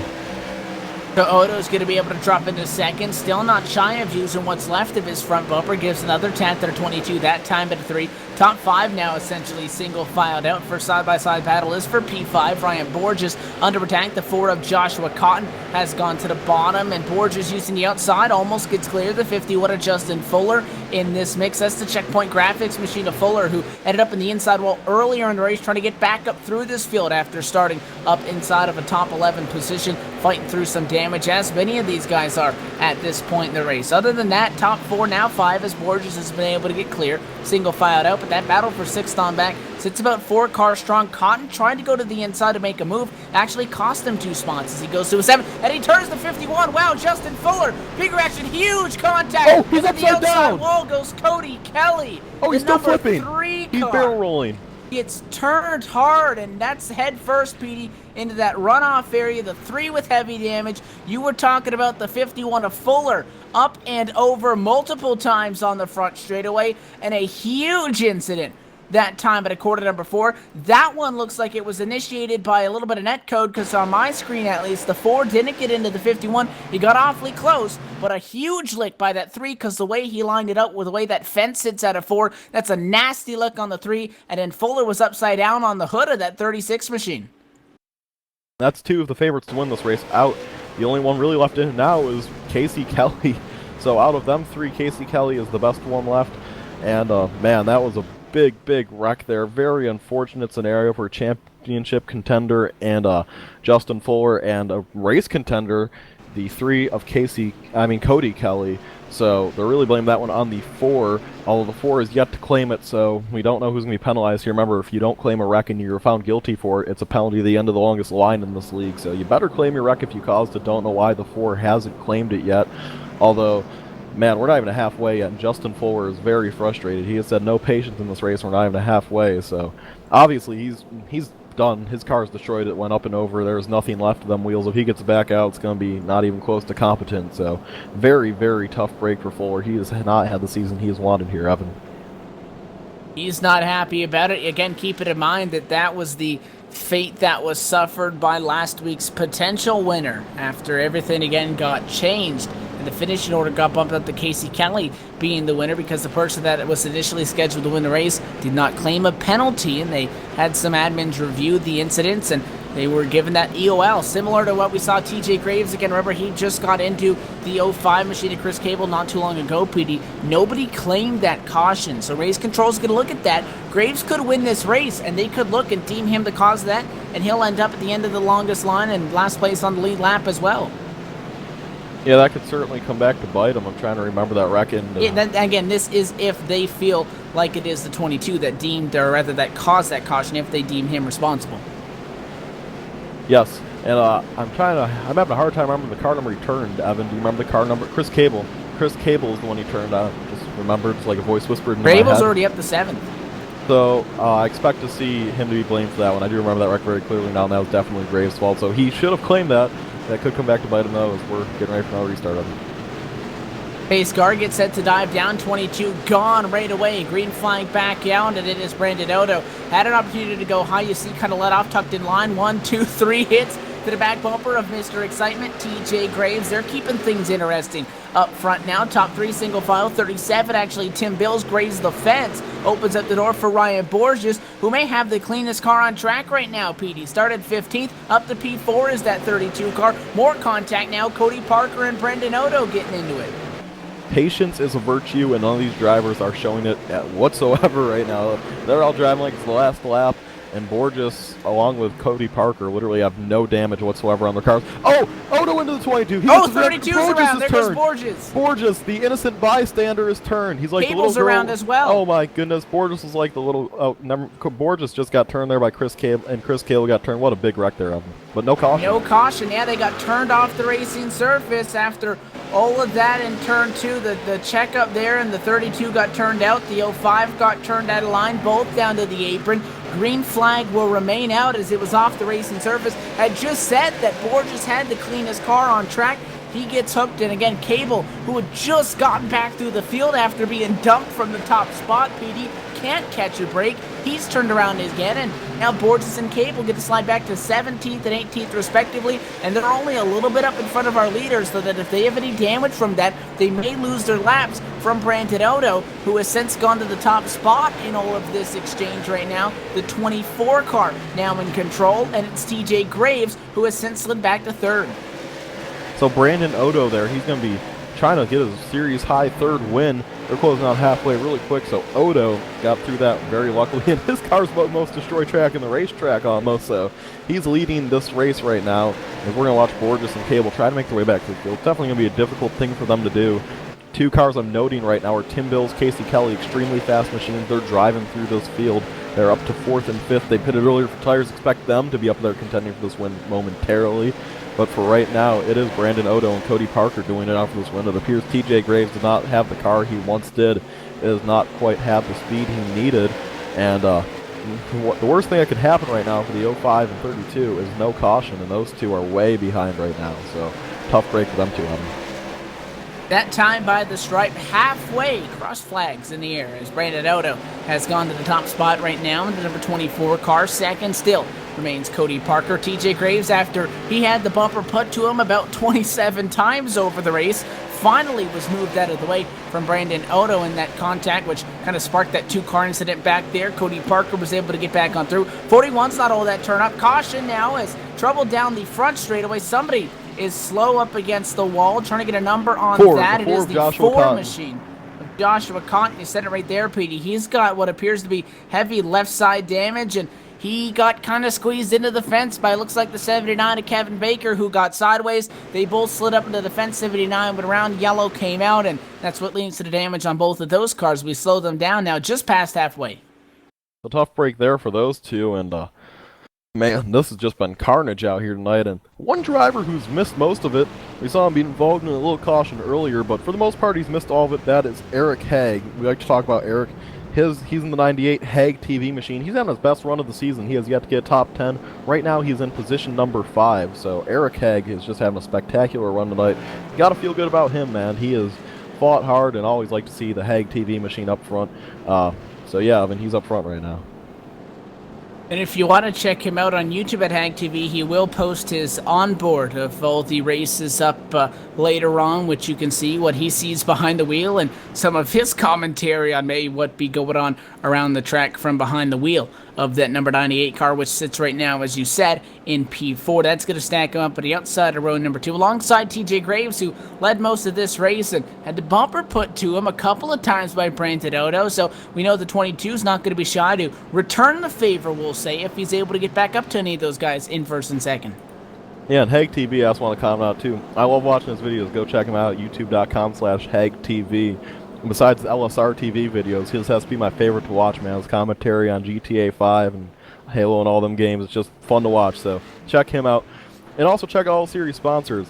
So Odo's going to be able to drop into second, still not shy of using what's left of his front bumper, gives another tap to 22, that time at 3. Top 5 now essentially single filed out. First side-by-side battle is for P5. Ryan Borges under attack. The 4 of Joshua Cotton has gone to the bottom, and Borges using the outside almost gets clear. The 51 of Justin Fuller in this mix. That's the checkpoint graphics machine of Fuller, who ended up in the inside wall earlier in the race, trying to get back up through this field after starting up inside of a top 11 position, fighting through some damage, as many of these guys are at this point in the race. Other than that, top 4, now 5, as Borges has been able to get clear, single filed out, but that battle for 6th on back sits about 4 cars strong. Cotton trying to go to the inside to make a move, actually cost him 2 spots as he goes to a 7, and he turns the 51. Wow, Justin Fuller, big reaction, huge contact. Oh, he's upside the outside down. wall goes Cody Kelly. Oh, he's still flipping. 3 He's car. barrel rolling. It's turned hard, and that's head first, Petey, into that runoff area. The 3 with heavy damage. You were talking about the 51 of Fuller, up and over multiple times on the front straightaway, and a huge incident that time at a quarter number 4. That one looks like it was initiated by a little bit of netcode, because on my screen at least, the 4 didn't get into the 51. He got awfully close, but a huge lick by that 3, because the way he lined it up with the way that fence sits at a 4, that's a nasty lick on the 3, and then Fuller was upside down on the hood of that 36 machine. That's 2 of the favorites to win this race out. The only one really left in now is Casey Kelly. So out of them 3, Casey Kelly is the best one left. And man, that was a big wreck there. Very unfortunate scenario for a championship contender and Justin Fuller, and a race contender, the 3 of Cody Kelly. So they're really blaming that one on the 4, although the 4 is yet to claim it, so we don't know who's going to be penalized here. Remember, if you don't claim a wreck and you're found guilty for it, it's a penalty at the end of the longest line in this league. So you better claim your wreck if you caused it. Don't know why the 4 hasn't claimed it yet. Although, man, we're not even halfway yet, and Justin Fuller is very frustrated. He has said no patience in this race. We're not even halfway, so obviously he's done. His car's destroyed. It went up and over. There's nothing left of them wheels. If he gets back out, it's going to be not even close to competent. So very tough break for Fuller. He has not had the season he has wanted here, Evan. He's not happy about it. Again, keep it in mind that that was the fate that was suffered by last week's potential winner after everything again got changed. And the finishing order got bumped up to Casey Kelly being the winner, because the person that was initially scheduled to win the race did not claim a penalty, and they had some admins review the incidents, and they were given that EOL, similar to what we saw TJ Graves. Again, remember, he just got into the 05 machine of Chris Cable not too long ago, PD. Nobody claimed that caution, so race control's going to look at that. Graves could win this race, and they could look and deem him the cause of that, and he'll end up at the end of the longest line and last place on the lead lap as well. Yeah, that could certainly come back to bite him. I'm trying to remember that wreck. Again, this is if they feel like it is the 22 that deemed, or rather that caused that caution, if they deem him responsible. Yes, and I'm having a hard time remembering the car number he turned. Evan, do you remember the car number? Chris Cable. Chris Cable is the one he turned on. Just remember, it's like a voice whispered in my head. Cable's already up to 7th. So I expect to see him to be blamed for that one. I do remember that wreck very clearly now, and that was definitely Graves' fault. So he should have claimed that. That could come back to bite him, though, as we're getting ready for another restart of it. Pace car gets set to dive down, 22 gone right away. Green flag back out, and it is Brandon Odo. Had an opportunity to go high. You see, kind of let off, tucked in line. 1, 2, 3 hits to the back bumper of Mr. Excitement, TJ Graves. They're keeping things interesting up front now. Top 3 single file, 37 actually. Tim Bills grazes the fence, opens up the door for Ryan Borges, who may have the cleanest car on track right now, PD. Started 15th, up to P4 is that 32 car. More contact now, Cody Parker and Brendan Odo getting into it. Patience is a virtue, and none of these drivers are showing it whatsoever right now. They're all driving like it's the last lap, and Borges, along with Cody Parker, literally have no damage whatsoever on their cars. Oh! Odo into the 22. 32's around. There goes Borges. Borges, the innocent bystander, is turned. He's like Cable's the little girl. around as well. Oh my goodness. Borges was like the little... Borges just got turned there by Chris Cable, and Chris Cable got turned. What a big wreck there of him. But no caution. No caution. Yeah, they got turned off the racing surface after all of that in turn 2. The checkup there, and the 32 got turned out. The 05 got turned out of line, both down to the apron. Green flag will remain out as it was off the racing surface. Had just said that Borges had the cleanest car on track. He gets hooked, and again, Cable, who had just gotten back through the field after being dumped from the top spot, PD, can't catch a break. He's turned around again, and now Borges and Cable get to slide back to 17th and 18th respectively, and they're only a little bit up in front of our leaders, so that if they have any damage from that, they may lose their laps from Brandon Odo, who has since gone to the top spot in all of this exchange right now. The 24 car now in control, and it's TJ Graves, who has since slid back to third. So Brandon Odo there, he's going to be trying to get a series high third win. They're closing out halfway really quick, so Odo got through that very luckily, and his car's the most destroyed track in the racetrack almost, so he's leading this race right now. And we're going to watch Borges and Cable try to make their way back to the field. It's definitely going to be a difficult thing for them to do. Two cars I'm noting right now are Tim Bills, Casey Kelly, extremely fast machines. They're driving through this field. They're up to 4th and 5th. They pitted earlier for tires. Expect them to be up there contending for this win momentarily. But for right now, it is Brandon Odo and Cody Parker doing it out for this win. It appears TJ Graves does not have the car he once did. It does not quite have the speed he needed. And the worst thing that could happen right now for the 05 and 32 is no caution, and those two are way behind right now. So tough break for them two, Evan. That time by the stripe halfway, cross flags in the air as Brandon Odo has gone to the top spot right now in the number 24 car. Second still remains Cody Parker. TJ Graves, after he had the bumper put to him about 27 times over the race, finally was moved out of the way from Brandon Odo in that contact, which kind of sparked that two-car incident back there. Cody Parker was able to get back on through. 41's not all that turn up. Caution now as trouble down the front straightaway. Somebody is slow up against the wall, trying to get a number on that. It is the four machine of Joshua Cotton. You said it right there, Petey. He's got what appears to be heavy left side damage, and he got kind of squeezed into the fence by, looks like, the 79 of Kevin Baker, who got sideways. They both slid up into the fence. 79 went around, yellow came out, and that's what leads to the damage on both of those cars. We slow them down now just past halfway. A tough break there for those two, and man, this has just been carnage out here tonight. And one driver who's missed most of it, we saw him be involved in a little caution earlier, but for the most part he's missed all of it. That is Eric Haig. We like to talk about Eric. He's in the 98 Haig TV machine. He's on his best run of the season. He has yet to get top 10. Right now he's in position number 5. So Eric Haig is just having a spectacular run tonight. Got to feel good about him, man. He has fought hard, and always like to see the Haig TV machine up front. So yeah, I mean, he's up front right now. And if you want to check him out on YouTube at Hag TV, he will post his onboard of all the races up later on, which you can see what he sees behind the wheel and some of his commentary on maybe what be going on around the track from behind the wheel of that number 98 car, which sits right now, as you said, in P4. That's going to stack him up at the outside of row number 2, alongside TJ Graves, who led most of this race and had the bumper put to him a couple of times by Brandon Odo. So we know the 22 is not going to be shy to return the favor, we'll say, if he's able to get back up to any of those guys in first and second. Yeah, and Haig TV, I just want to comment out too. I love watching his videos. Go check him out at youtube.com/Haig TV. And besides the LSRTV videos, his has to be my favorite to watch, man. His commentary on GTA 5 and Halo and all them games. It's just fun to watch, so check him out. And also check out all series sponsors.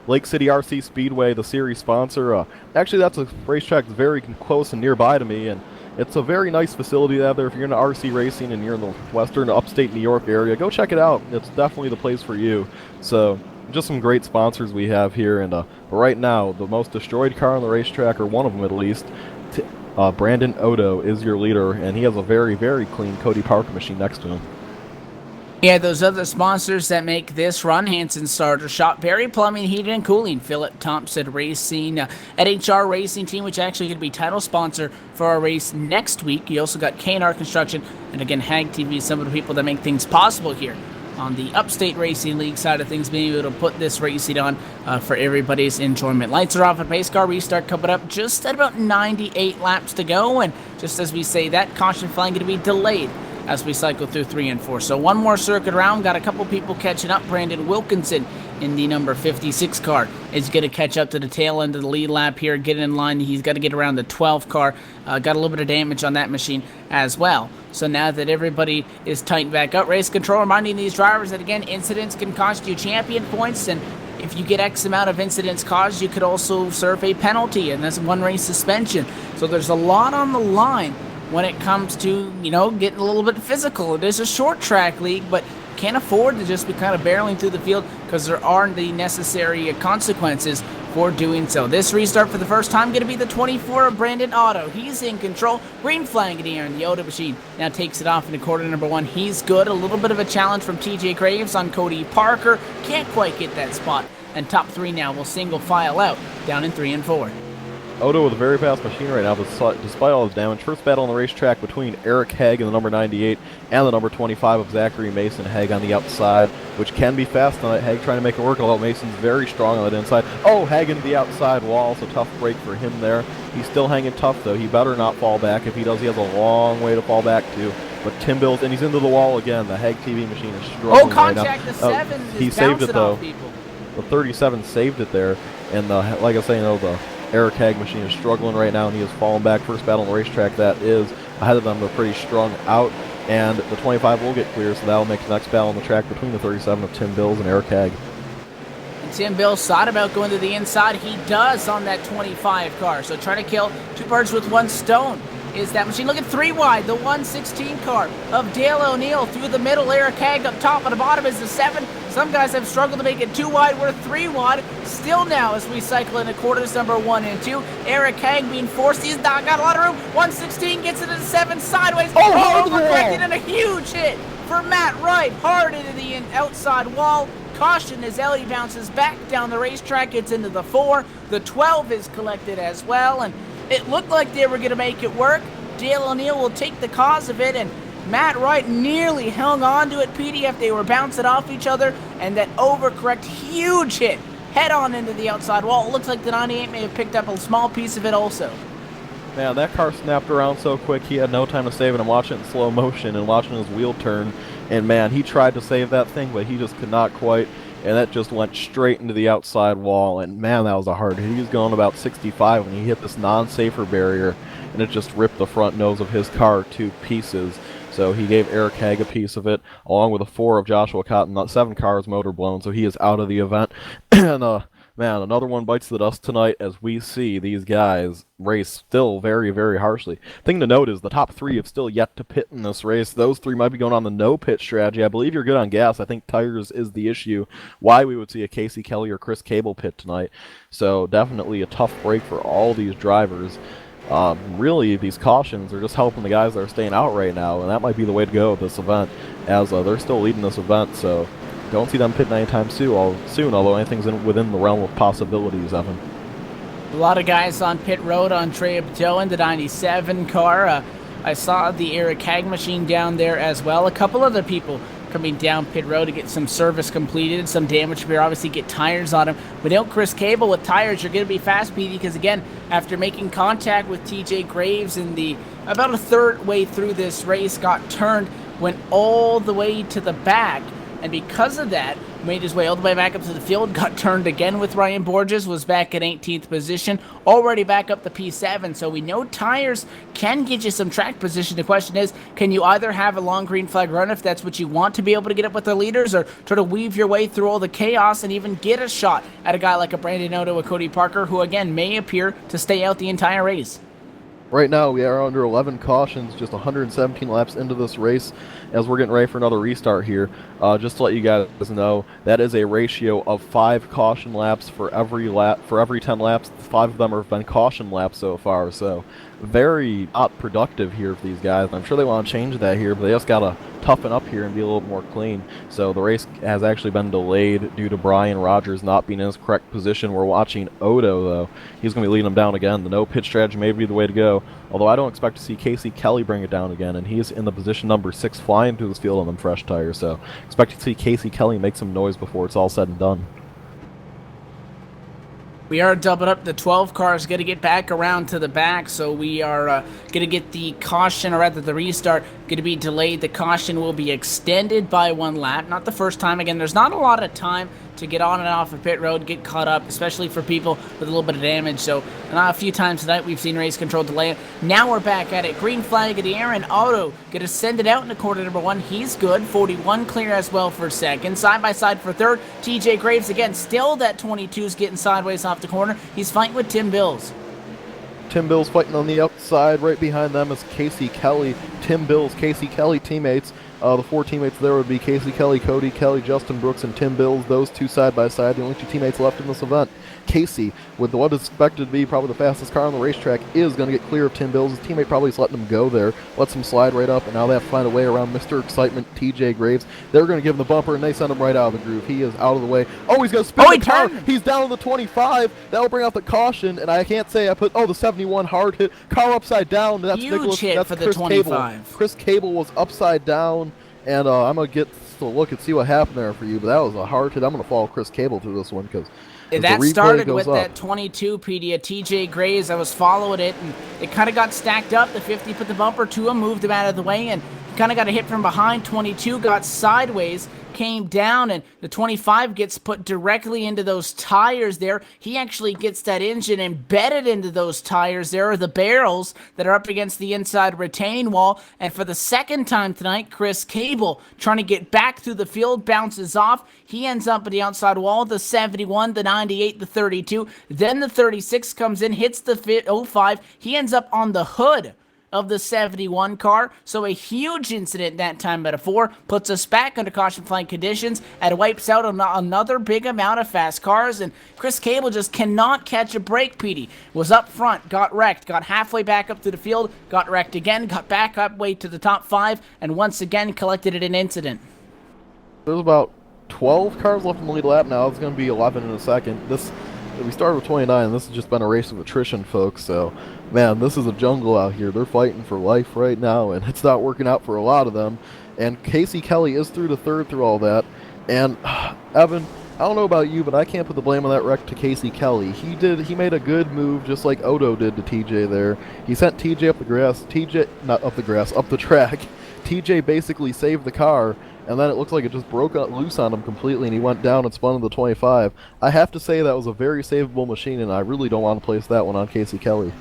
Lake City RC Speedway, the series sponsor. Actually, that's a racetrack that's very close and nearby to me, and it's a very nice facility out there. If you're into RC racing and you're in the western upstate New York area, go check it out. It's definitely the place for you. So just some great sponsors we have here. And right now, the most destroyed car on the racetrack, or one of them at least, Brandon Odo is your leader, and he has a very, very clean Cody Parker machine next to him. Yeah, those other sponsors that make this run: Hanson Starter Shop, Barry Plumbing, Heating and Cooling, Philip Thompson Racing, NHR Racing Team, which actually going to be title sponsor for our race next week. You also got K&R Construction, and again, Hag TV, some of the people that make things possible here on the Upstate Racing League side of things, being able to put this racing on for everybody's enjoyment. Lights are off at pace car restart coming up just at about 98 laps to go, and just as we say that, caution flag going to be delayed as we cycle through 3 and 4. So one more circuit around. Got a couple people catching up. Brandon Wilkinson in the number 56 car is going to catch up to the tail end of the lead lap here, get in line. He's got to get around the 12 car. Got a little bit of damage on that machine as well. So now that everybody is tightened back up, race control reminding these drivers that, again, incidents can cost you champion points, and if you get X amount of incidents caused, you could also serve a penalty, and that's 1 race suspension. So there's a lot on the line when it comes to, you know, getting a little bit physical. It is a short track league, but can't afford to just be kind of barreling through the field, because there aren't the necessary consequences for doing so. This restart for the first time going to be the 24 of Brandon Otto. He's in control. Green flag in the air, and the Otto machine now takes it off into quarter number 1. He's good. A little bit of a challenge from TJ Graves on Cody Parker. Can't quite get that spot. And top 3 now will single file out down in 3 and 4. Otto with a very fast machine right now, despite all his damage. First battle on the racetrack between Eric Hague and the number 98 and the number 25 of Zachary Mason. Hague on the outside, which can be fast tonight. Hague trying to make it work, although Mason's very strong on that inside. Oh, Hague into the outside wall, so tough break for him there. He's still hanging tough, though. He better not fall back. If he does, he has a long way to fall back to. But Tim Bills, and he's into the wall again. The Hague TV machine is struggling contact, right now. the 7 he is saved it, though. People. The 37 saved it there, and like I say, the Eric Hague machine is struggling right now, and he has fallen back. First battle on the racetrack, that is ahead of them. They're pretty strung out, and the 25 will get clear, so that will make the next battle on the track between the 37 of Tim Bills and Eric Hague. And Tim Bills thought about going to the inside. He does on that 25 car, so trying to kill 2 birds with 1 stone is that machine. Look at 3 wide, the 116 car of Dale O'Neill through the middle. Eric Hague up top, and the bottom is the 7. Some guys have struggled to make it 2 wide. We're 3 wide still now as we cycle into quarters number 1 and 2. Eric Hague being forced. He's not got a lot of room. 116 gets into the 7 sideways. Overcorrected, and a huge hit for Matt Wright. Hard into the outside wall. Caution as Ellie bounces back down the racetrack. Gets into the 4. The 12 is collected as well, and it looked like they were going to make it work. Dale O'Neill will take the cause of it, and Matt Wright nearly hung on to it. PDF, they were bouncing off each other, and that overcorrect, huge hit, head on into the outside wall. It looks like the 98 may have picked up a small piece of it also. Man, that car snapped around so quick, he had no time to save it. I'm watching it in slow motion and watching his wheel turn, and man, he tried to save that thing, but he just could not quite, and that just went straight into the outside wall, and man, that was a hard hit. He was going about 65 when he hit this non-safer barrier, and it just ripped the front nose of his car to pieces. So he gave Eric Hague a piece of it, along with a 4 of Joshua Cotton. Not 7 cars motor blown, so he is out of the event. And man, another one bites the dust tonight as we see these guys race still very, very harshly. Thing to note is the top 3 have still yet to pit in this race. Those 3 might be going on the no-pit strategy. I believe you're good on gas. I think tires is the issue why we would see a Casey Kelly or Chris Cable pit tonight. So definitely a tough break for all these drivers. Really, these cautions are just helping the guys that are staying out right now, and that might be the way to go at this event, as they're still leading this event, so don't see them pitting anytime soon, although anything's within the realm of possibilities, Evan. A lot of guys on pit road on Trey Abdo in the 97 car. I saw the Eric Hague machine down there as well. A couple other people coming down pit road to get some service completed, some damage repair, obviously get tires on him. Without Chris Cable with tires, you're going to be fast, PD, because again, after making contact with TJ Graves in the about a third way through this race, got turned, went all the way to the back, and because of that, made his way all the way back up to the field, got turned again with Ryan Borges, was back at 18th position, already back up the P7, so we know tires can get you some track position. The question is, can you either have a long green flag run if that's what you want to be able to get up with the leaders, or try to weave your way through all the chaos and even get a shot at a guy like a Brandon Otto or Cody Parker, who again may appear to stay out the entire race. Right now, we are under 11 cautions, just 117 laps into this race, as we're getting ready for another restart here. Just to let you guys know, that is a ratio of 5 caution laps for every 10 laps. 5 of them have been caution laps so far, so very not productive here for these guys. I'm sure they want to change that here, but they just got to toughen up here and be a little more clean. So the race has actually been delayed due to Brian Rogers not being in his correct position. We're watching Odo, though. He's going to be leading them down again. The no-pit strategy may be the way to go, although I don't expect to see Casey Kelly bring it down again, and he's in the position number 6 flying through this field on them fresh tires, so expect to see Casey Kelly make some noise before it's all said and done. We are doubling up. The 12 car is going to get back around to the back, so we are going to get the caution, or rather the restart, going to be delayed. The caution will be extended by 1 lap. Not the first time. Again, there's not a lot of time to get on and off of pit road, get caught up, especially for people with a little bit of damage. So a few times tonight we've seen race control delay it. Now we're back at it. Green flag in the air, and Otto going to send it out into quarter number 1. He's good. 41 clear as well for second. Side by side for third. TJ Graves again, still that 22's getting sideways off the corner. He's fighting with Tim Bills. Tim Bills fighting on the outside. Right behind them is Casey Kelly. Tim Bills, Casey Kelly teammates. The 4 teammates there would be Casey Kelly, Cody Kelly, Justin Brooks, and Tim Bills. Those 2 side by side, the only 2 teammates left in this event. Casey, with what is expected to be probably the fastest car on the racetrack, is going to get clear of Tim Bills. His teammate probably is letting him go there, lets him slide right up, and now they have to find a way around Mr. Excitement, TJ Graves. They're going to give him the bumper, and they send him right out of the groove. He is out of the way. Oh, he's going to spin the car. He's down on the 25. That'll bring out the caution, and I can't say I put, the 71 hard hit. Car upside down. That's Huge Nicholas, hit that's for the Chris 25. Cable. Chris Cable was upside down, and I'm going to get to look and see what happened there for you, but that was a hard hit. I'm going to follow Chris Cable through this one because that started with that 22 PD at TJ Graves. I was following it, and it kind of got stacked up. The 50 put the bumper to him, moved him out of the way, and kind of got a hit from behind. 22 got sideways, came down, and the 25 gets put directly into those tires there. He actually gets that engine embedded into those tires. There are the barrels that are up against the inside retaining wall, and for the second time tonight, Chris Cable trying to get back through the field, bounces off. He ends up at the outside wall, the 71, the 98, the 32. Then the 36 comes in, hits the 05. He ends up on the hood of the 71 car, so a huge incident that time at a 4, puts us back under caution flying conditions, and wipes out another big amount of fast cars, and Chris Cable just cannot catch a break. Petey was up front, got wrecked, got halfway back up to the field, got wrecked again, got back up way to the top 5, and once again collected at an incident. There's about 12 cars left in the lead lap now. It's going to be 11 in a second. We started with 29, and this has just been a race of attrition, folks, so man, this is a jungle out here. They're fighting for life right now, and it's not working out for a lot of them. And Casey Kelly is through to third through all that. And Evan, I don't know about you, but I can't put the blame on that wreck to Casey Kelly. He made a good move, just like Odo did to TJ there. He sent TJ up the track. TJ basically saved the car, and then it looks like it just broke loose on him completely, and he went down and spun to the 25. I have to say that was a very savable machine, and I really don't want to place that one on Casey Kelly.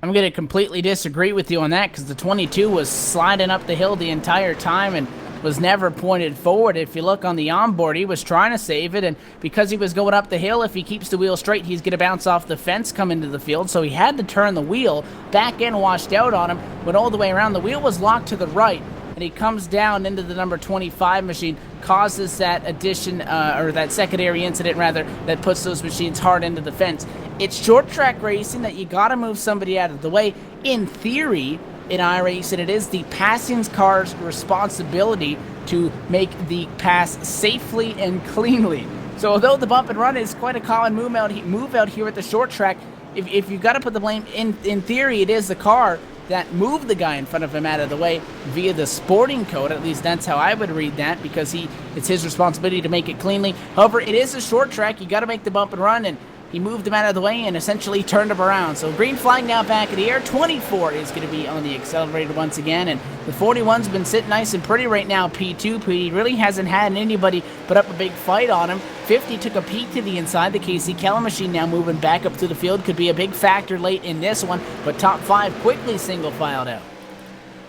I'm going to completely disagree with you on that, because the 22 was sliding up the hill the entire time and was never pointed forward. If you look on the onboard, he was trying to save it, and because he was going up the hill, if he keeps the wheel straight, he's going to bounce off the fence, come into the field, so he had to turn the wheel. Back end washed out on him, went all the way around. The wheel was locked to the right, and he comes down into the number 25 machine, causes that addition, or that secondary incident rather, that puts those machines hard into the fence. It's short track racing that you gotta move somebody out of the way. In theory, in iRacing, it is the passing car's responsibility to make the pass safely and cleanly. So although the bump and run is quite a common move out here at the short track, if you've got to put the blame, in theory, it is the car that moved the guy in front of him out of the way via the sporting code. At least that's how I would read that, because it's his responsibility to make it cleanly. However, it is a short track. You got to make the bump and run, and he moved him out of the way and essentially turned him around. So green flag now back in the air. 24 is going to be on the accelerator once again, and the 41's been sitting nice and pretty right now. P2, P really hasn't had anybody put up a big fight on him. 50 took a peek to the inside. The Casey Kelly machine now moving back up to the field. Could be a big factor late in this one, but top 5 quickly single filed out.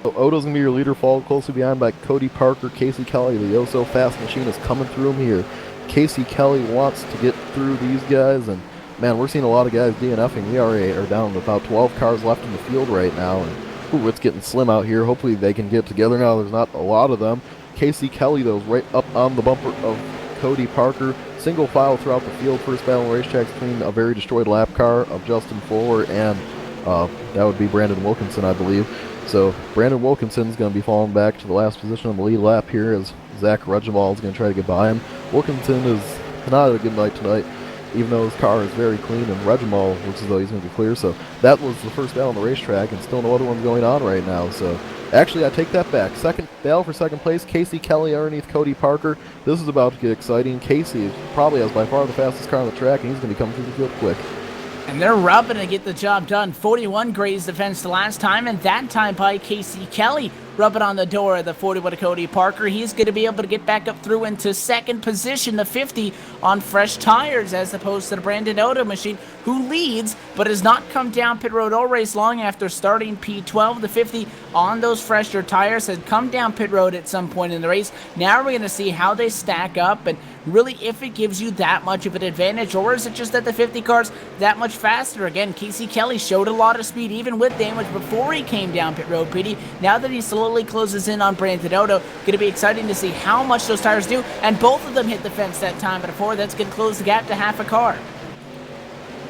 So Odo's going to be your leader, followed closely behind by Cody Parker. Casey Kelly, the oh-so-fast machine, is coming through him here. Casey Kelly wants to get through these guys, and man, we're seeing a lot of guys DNFing. We already are down to about 12 cars left in the field right now, and it's getting slim out here. Hopefully they can get together now. There's not a lot of them. Casey Kelly, though, is right up on the bumper of Cody Parker. Single file throughout the field. First battle in racetracks between a very destroyed lap car of Justin Fuller and that would be Brandon Wilkinson, I believe. So Brandon Wilkinson's going to be falling back to the last position on the lead lap here as Zach Regimal is going to try to get by him. Wilkinson is not a good night tonight, even though his car is very clean, and Regimal looks as though he's going to be clear. So that was the first battle on the racetrack, and still no other ones going on right now. So actually, I take that back. Second battle for second place, Casey Kelly underneath Cody Parker. This is about to get exciting. Casey probably has by far the fastest car on the track, and he's going to be coming through the field quick. And they're rubbing to get the job done. 41 grazed the fence the last time, and that time by Casey Kelly rubbing on the door of the 41 of Cody Parker. He's going to be able to get back up through into second position, the 50 on fresh tires, as opposed to the Brandon Odo machine, who leads but has not come down pit road all race long after starting P12. The 50 on those fresher tires had come down pit road at some point in the race. Now we're going to see how they stack up and really if it gives you that much of an advantage, or is it just that the 50 car's that much faster? Again, Casey Kelly showed a lot of speed even with damage before he came down pit road, Petey. Now that he slowly closes in on Brandon Otto, going to be exciting to see how much those tires do, and both of them hit the fence that time at a 4. That's going to close the gap to half a car.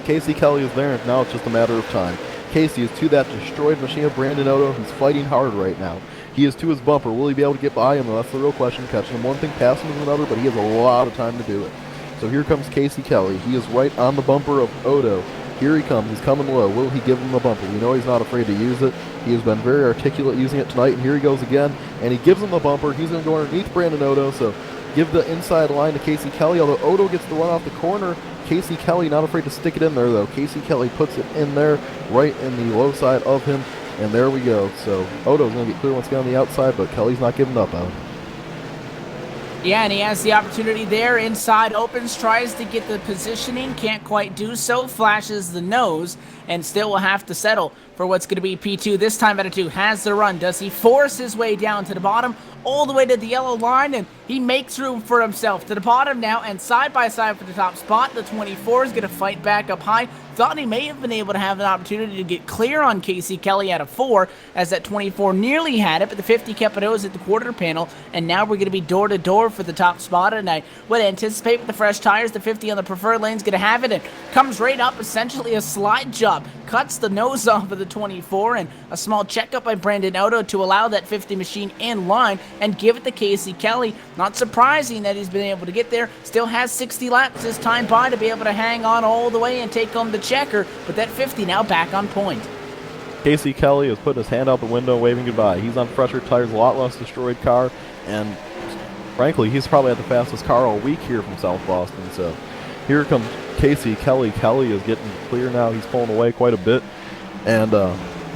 Casey Kelly is there, and now it's just a matter of time. Casey is to that destroyed machine of Brandon Otto, who's fighting hard right now. He is to his bumper. Will he be able to get by him? Well, that's the real question. Catching him one thing, passing him another, but he has a lot of time to do it. So here comes Casey Kelly. He is right on the bumper of Otto. Here he comes. He's coming low. Will he give him the bumper? We know he's not afraid to use it. He has been very articulate using it tonight, and here he goes again, and he gives him the bumper. He's going to go underneath Brandon Otto, so give the inside line to Casey Kelly, although Otto gets the run off the corner. Casey Kelly not afraid to stick it in there, though. Casey Kelly puts it in there, right in the low side of him, and there we go. So Otto's going to get clear once again on the outside, but Kelly's not giving up on him. Yeah, and he has the opportunity there. Inside opens, tries to get the positioning, can't quite do so, flashes the nose, and still will have to settle for what's going to be P2. This time out of 2 has the run. Does he force his way down to the bottom, all the way to the yellow line, and he makes room for himself to the bottom now, and side by side for the top spot. The 24 is going to fight back up high. Thought he may have been able to have an opportunity to get clear on Casey Kelly out of 4, as that 24 nearly had it, but the 50 kept it at the quarter panel, and now we're going to be door to door for the top spot, and I would anticipate with the fresh tires, the 50 on the preferred lane is going to have it, and comes right up, essentially a slide job, cuts the nose off of the 24, and a small checkup by Brandon Otto to allow that 50 machine in line and give it to Casey Kelly. Not surprising that he's been able to get there. Still has 60 laps this time by to be able to hang on all the way and take home the checker, but that 50 now back on point. Casey Kelly is putting his hand out the window, waving goodbye. He's on fresher tires, a lot less destroyed car, and frankly, he's probably had the fastest car all week here from South Boston. So here comes Casey Kelly. Kelly is getting clear now. He's pulling away quite a bit, and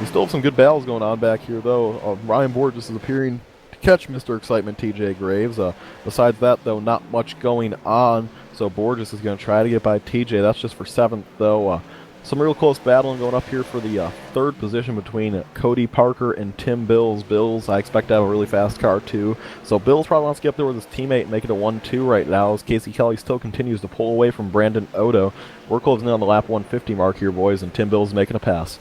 we still have some good battles going on back here, though. Ryan Borges is appearing to catch Mr. Excitement TJ Graves. Besides that, though, not much going on. So Borges is going to try to get by TJ. That's just for 7th, though. Some real close battling going up here for the 3rd position between Cody Parker and Tim Bills. Bills, I expect to have a really fast car, too. So Bills probably wants to get up there with his teammate and make it a 1-2 right now, as Casey Kelly still continues to pull away from Brandon Otto. We're closing in on the lap 150 mark here, boys, and Tim Bills is making a pass.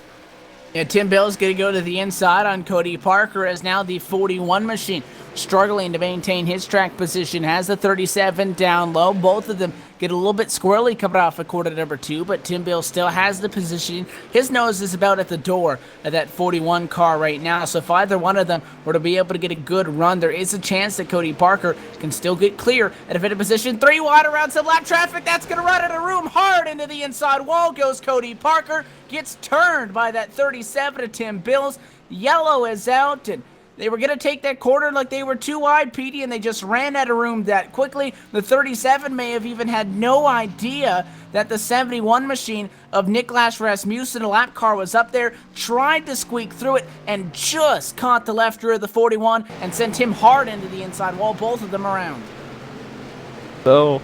Yeah, Tim Bill's going to go to the inside on Cody Parker, as now the 41 machine struggling to maintain his track position, has the 37 down low. Both of them get a little bit squirrely coming off of quarter number 2, but Tim Bill still has the position. His nose is about at the door of that 41 car right now, so if either one of them were to be able to get a good run, there is a chance that Cody Parker can still get clear at a fitted position. 3 wide around some lap traffic. That's going to run out of room. Hard into the inside wall goes Cody Parker. Gets turned by that 37 of Tim Bills. Yellow is out, and they were going to take that corner like they were too wide, Petey, and they just ran out of room that quickly. The 37 may have even had no idea that the 71 machine of Niklas Rasmussen, a lap car, was up there, tried to squeak through it, and just caught the left rear of the 41 and sent him hard into the inside wall, both of them around. So,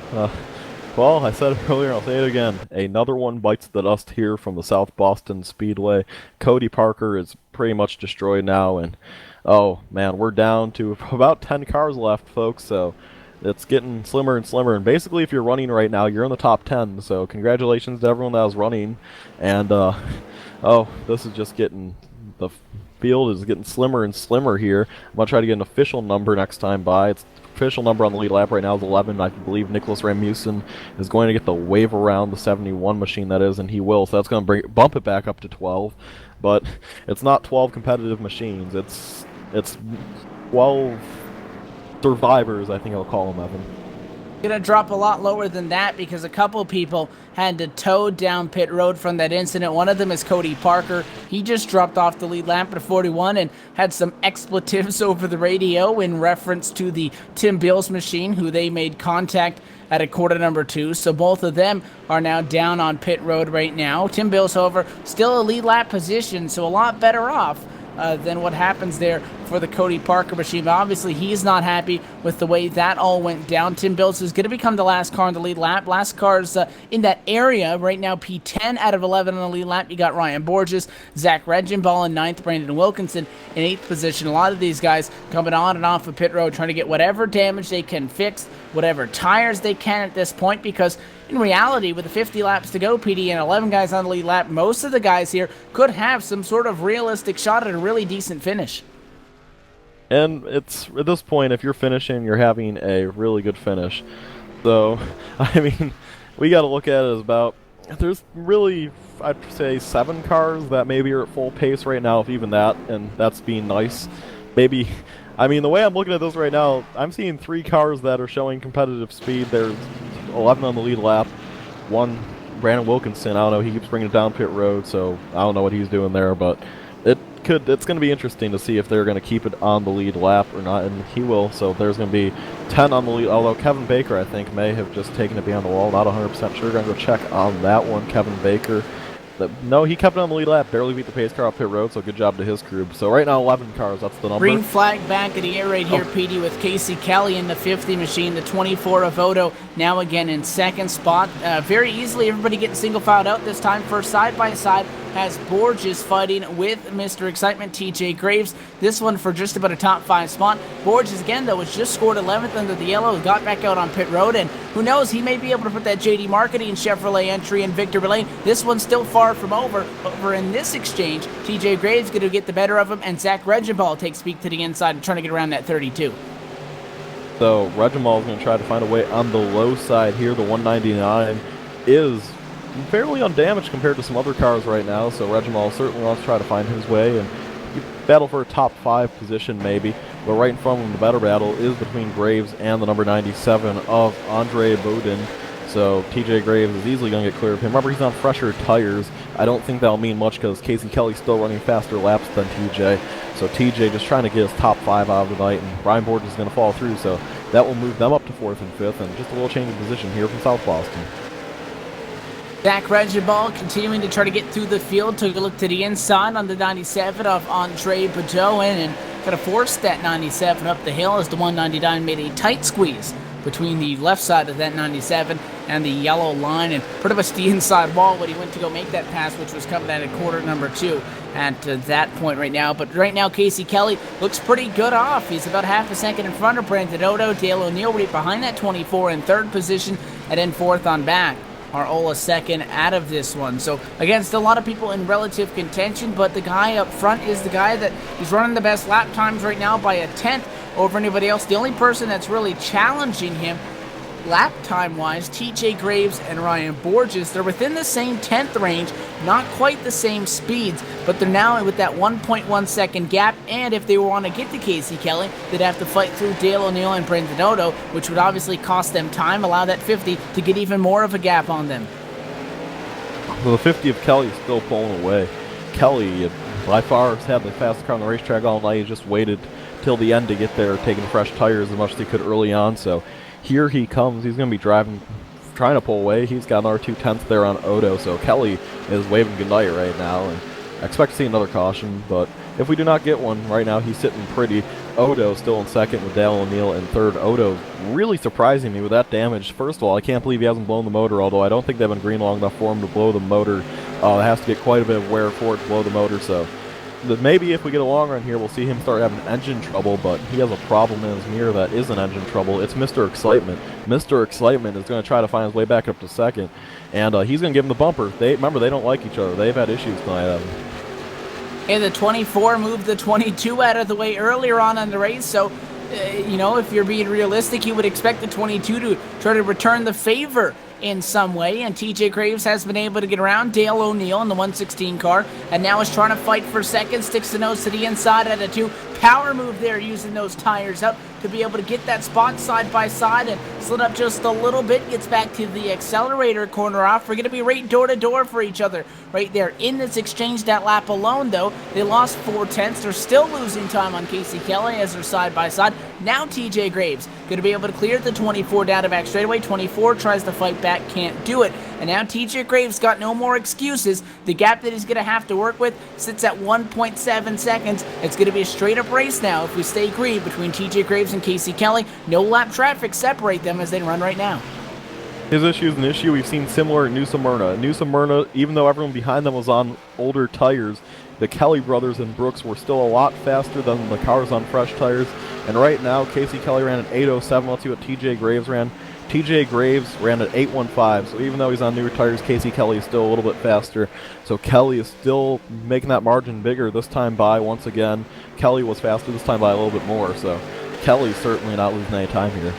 well, I said it earlier, I'll say it again. Another one bites the dust here from the South Boston Speedway. Cody Parker is pretty much destroyed now, and oh man, we're down to about 10 cars left, folks, so it's getting slimmer and slimmer. And basically, if you're running right now, you're in the top 10, so congratulations to everyone that was running. And oh, this is just getting, the field is getting slimmer and slimmer here. I'm going to try to get an official number next time by. It's official number on the lead lap right now is 11. I believe Niklas Rasmussen is going to get the wave around the 71 machine, that is, and he will. So that's going to bump it back up to 12. But it's not 12 competitive machines. It's 12 survivors, I think I'll call them, Evan. Gonna drop a lot lower than that because a couple people had to tow down pit road from that incident. One of them is Cody Parker. He just dropped off the lead lap at 41 and had some expletives over the radio in reference to the Tim Bills machine, who they made contact at a quarter number 2. So both of them are now down on pit road right now. Tim Bills, however, still a lead lap position, so a lot better off than what happens there for the Cody Parker machine. But obviously, he's not happy with the way that all went down. Tim Bills is going to become the last car on the lead lap. Last cars in that area right now, P10 out of 11 on the lead lap. You got Ryan Borges, Zach Regenball in 9th, Brandon Wilkinson in 8th position. A lot of these guys coming on and off of pit road, trying to get whatever damage they can fix, whatever tires they can at this point, because in reality, with the 50 laps to go, PD, and 11 guys on the lead lap, most of the guys here could have some sort of realistic shot at a really decent finish. And it's, at this point, if you're finishing, you're having a really good finish. So, I mean, we got to look at it as about, there's really, I'd say, 7 cars that maybe are at full pace right now, if even that, and that's being nice. Maybe, I mean, the way I'm looking at this right now, I'm seeing 3 cars that are showing competitive speed. There's 11 on the lead lap. 1, Brandon Wilkinson, I don't know, he keeps bringing it down pit road, so I don't know what he's doing there, but it's going to be interesting to see if they're going to keep it on the lead lap or not, and he will. So there's going to be 10 on the lead, although Kevin Baker, I think, may have just taken it beyond the wall. Not 100% sure. Going to go check on that one. Kevin Baker. No, he kept it on the lead lap, barely beat the pace car off pit road, so good job to his crew. So right now, 11 cars, that's the number. Green flag back of the air right here, PD, with Casey Kelly in the 50 machine, the 24 of Odo, now again in second spot. Very easily, everybody getting single filed out this time. First side-by-side has Borges fighting with Mr. Excitement, TJ Graves. This one for just about a top 5 spot. Borges, again, though, was just scored 11th under the yellow, got back out on pit road, and who knows, he may be able to put that JD Marketing Chevrolet entry in Victor Belane. This one's still far from over. Over in this exchange, TJ Graves going to get the better of him, and Zach Regenball takes speed to the inside and trying to get around that 32. So Regenball is going to try to find a way on the low side here. The 199 is fairly undamaged compared to some other cars right now, so Regenball certainly wants to try to find his way and battle for a top 5 position maybe. But right in front of him, the better battle is between Graves and the number 97 of Andre Bodin. So TJ Graves is easily going to get clear of him. Remember, he's on fresher tires. I don't think that'll mean much because Casey Kelly's still running faster laps than TJ. So TJ just trying to get his top 5 out of the night, and Brian Borges is going to fall through. So that will move them up to 4th and 5th, and just a little change of position here from South Boston. Zach Regenball continuing to try to get through the field. Took a look to the inside on the 97 of Andre Baudouin and kind of forced that 97 up the hill as the 199 made a tight squeeze between the left side of that 97 and the yellow line, and pretty much the inside wall when he went to go make that pass, which was coming at a quarter number 2 at that point right now. But right now, Casey Kelly looks pretty good off. He's about half a second in front of Brandon Odo. Dale O'Neill right behind that 24 in 3rd position, and then 4th on back. Ola second out of this one. So again, still a lot of people in relative contention, but the guy up front is the guy that is running the best lap times right now by a 10th over anybody else. The only person that's really challenging him lap time wise, TJ Graves and Ryan Borges, they're within the same 10th range, not quite the same speeds, but they're now with that 1.1 second gap, and if they want to get to Casey Kelly, they'd have to fight through Dale O'Neill and Brendan Odo, which would obviously cost them time, allow that 50 to get even more of a gap on them. Well, the 50 of Kelly is still pulling away. Kelly, by far, has had the fastest car on the racetrack all night. He just waited till the end to get there, taking fresh tires as much as he could early on, so here he comes. He's going to be driving, trying to pull away. He's got another 2/10 there on Odo, so Kelly is waving goodnight right now, and I expect to see another caution, but if we do not get one right now, he's sitting pretty. Odo still in 2nd with Dale O'Neill in 3rd. Odo really surprising me with that damage. First of all, I can't believe he hasn't blown the motor, although I don't think they've been green long enough for him to blow the motor. It has to get quite a bit of wear for it to blow the motor, so maybe if we get a long run here, we'll see him start having engine trouble, but he has a problem in his mirror that isn't engine trouble. It's Mr. Excitement. Mr. Excitement is going to try to find his way back up to 2nd, and he's going to give him the bumper. Remember, they don't like each other. They've had issues tonight. And the 24 moved the 22 out of the way earlier on in the race, so if you're being realistic, you would expect the 22 to try to return the favor in some way, and TJ Graves has been able to get around Dale O'Neill in the 116 car, and now is trying to fight for 2nd, sticks the nose to the inside at a 2. Power move there, using those tires up to be able to get that spot side by side and slid up just a little bit, gets back to the accelerator corner off. We're going to be right door to door for each other right there in this exchange. That lap alone, though, they lost 4/10. They're still losing time on Casey Kelly as they're side by side. Now TJ Graves going to be able to clear the 24 down to back straightaway. 24 tries to fight back back can't do it. And now TJ Graves got no more excuses. The gap that he's going to have to work with sits at 1.7 seconds. It's going to be a straight-up race now if we stay green between TJ Graves and Casey Kelly. No lap traffic separate them as they run right now. His issue is an issue we've seen similar at New Smyrna. New Smyrna, even though everyone behind them was on older tires, the Kelly brothers and Brooks were still a lot faster than the cars on fresh tires. And right now, Casey Kelly ran at 8:07. Let's see what TJ Graves ran. TJ Graves ran at 8:15, so even though he's on newer tires, Casey Kelly is still a little bit faster. So Kelly is still making that margin bigger this time by, once again. Kelly was faster this time by a little bit more, so Kelly's certainly not losing any time here.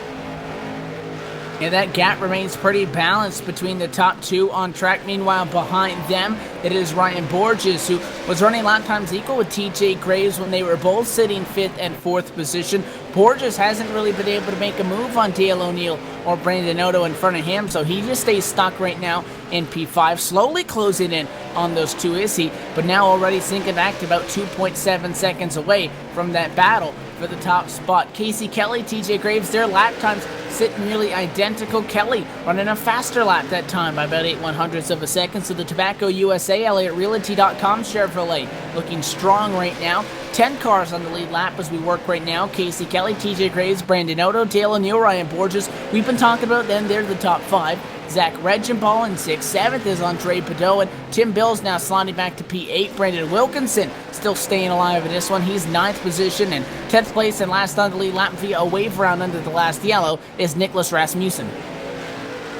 Yeah, that gap remains pretty balanced between the top two on track. Meanwhile, behind them, it is Ryan Borges, who was running lap times equal with TJ Graves when they were both sitting 5th and 4th position. Borges hasn't really been able to make a move on Dale O'Neill or Brandon Otto in front of him, so he just stays stuck right now in P5, slowly closing in on those two is he, but now already sinking back to about 2.7 seconds away from that battle for the top spot. Casey Kelly, TJ Graves, their lap times sit nearly identical. Kelly running a faster lap that time by about 8/100ths of a second. So the Tobacco USA, ElliottRealty.com Chevrolet looking strong right now. 10 cars on the lead lap as we work right now. Casey Kelly, TJ Graves, Brandon Otto, Dale O'Neill, Ryan Borges. We've been talking about them. They're the top 5. Zach Regenball in 6th. 7th is Andre Padeau, and Tim Bill's now sliding back to P8. Brandon Wilkinson still staying alive in this one. He's 9th position, and 10th place and last on the lead lap via a wave round under the last yellow is Nicholas Rasmussen.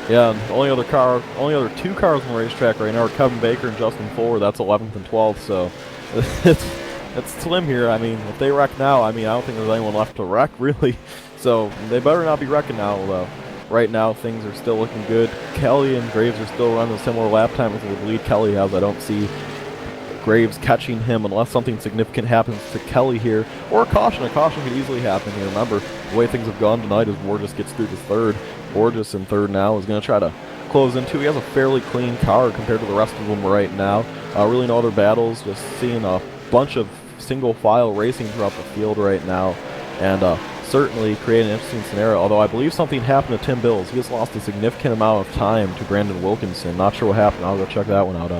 Yeah, and only other two cars on the racetrack right now are Kevin Baker and Justin Fuller. That's 11th and 12th, so it's slim here. I mean, if they wreck now, I don't think there's anyone left to wreck, really. So they better not be wrecking now, though. Right now, things are still looking good. Kelly and Graves are still running a similar lap time as the lead Kelly has. I don't see Graves catching him unless something significant happens to Kelly here. Or a caution. A caution could easily happen here. Remember, the way things have gone tonight as Borges gets through to 3rd. Borges in 3rd now is going to try to close into. He has a fairly clean car compared to the rest of them right now. Really no other battles. Just seeing a bunch of single file racing throughout the field right now. And certainly create an interesting scenario, although I believe something happened to Tim Bills. He has lost a significant amount of time to Brandon Wilkinson. Not sure what happened. I'll go check that one out.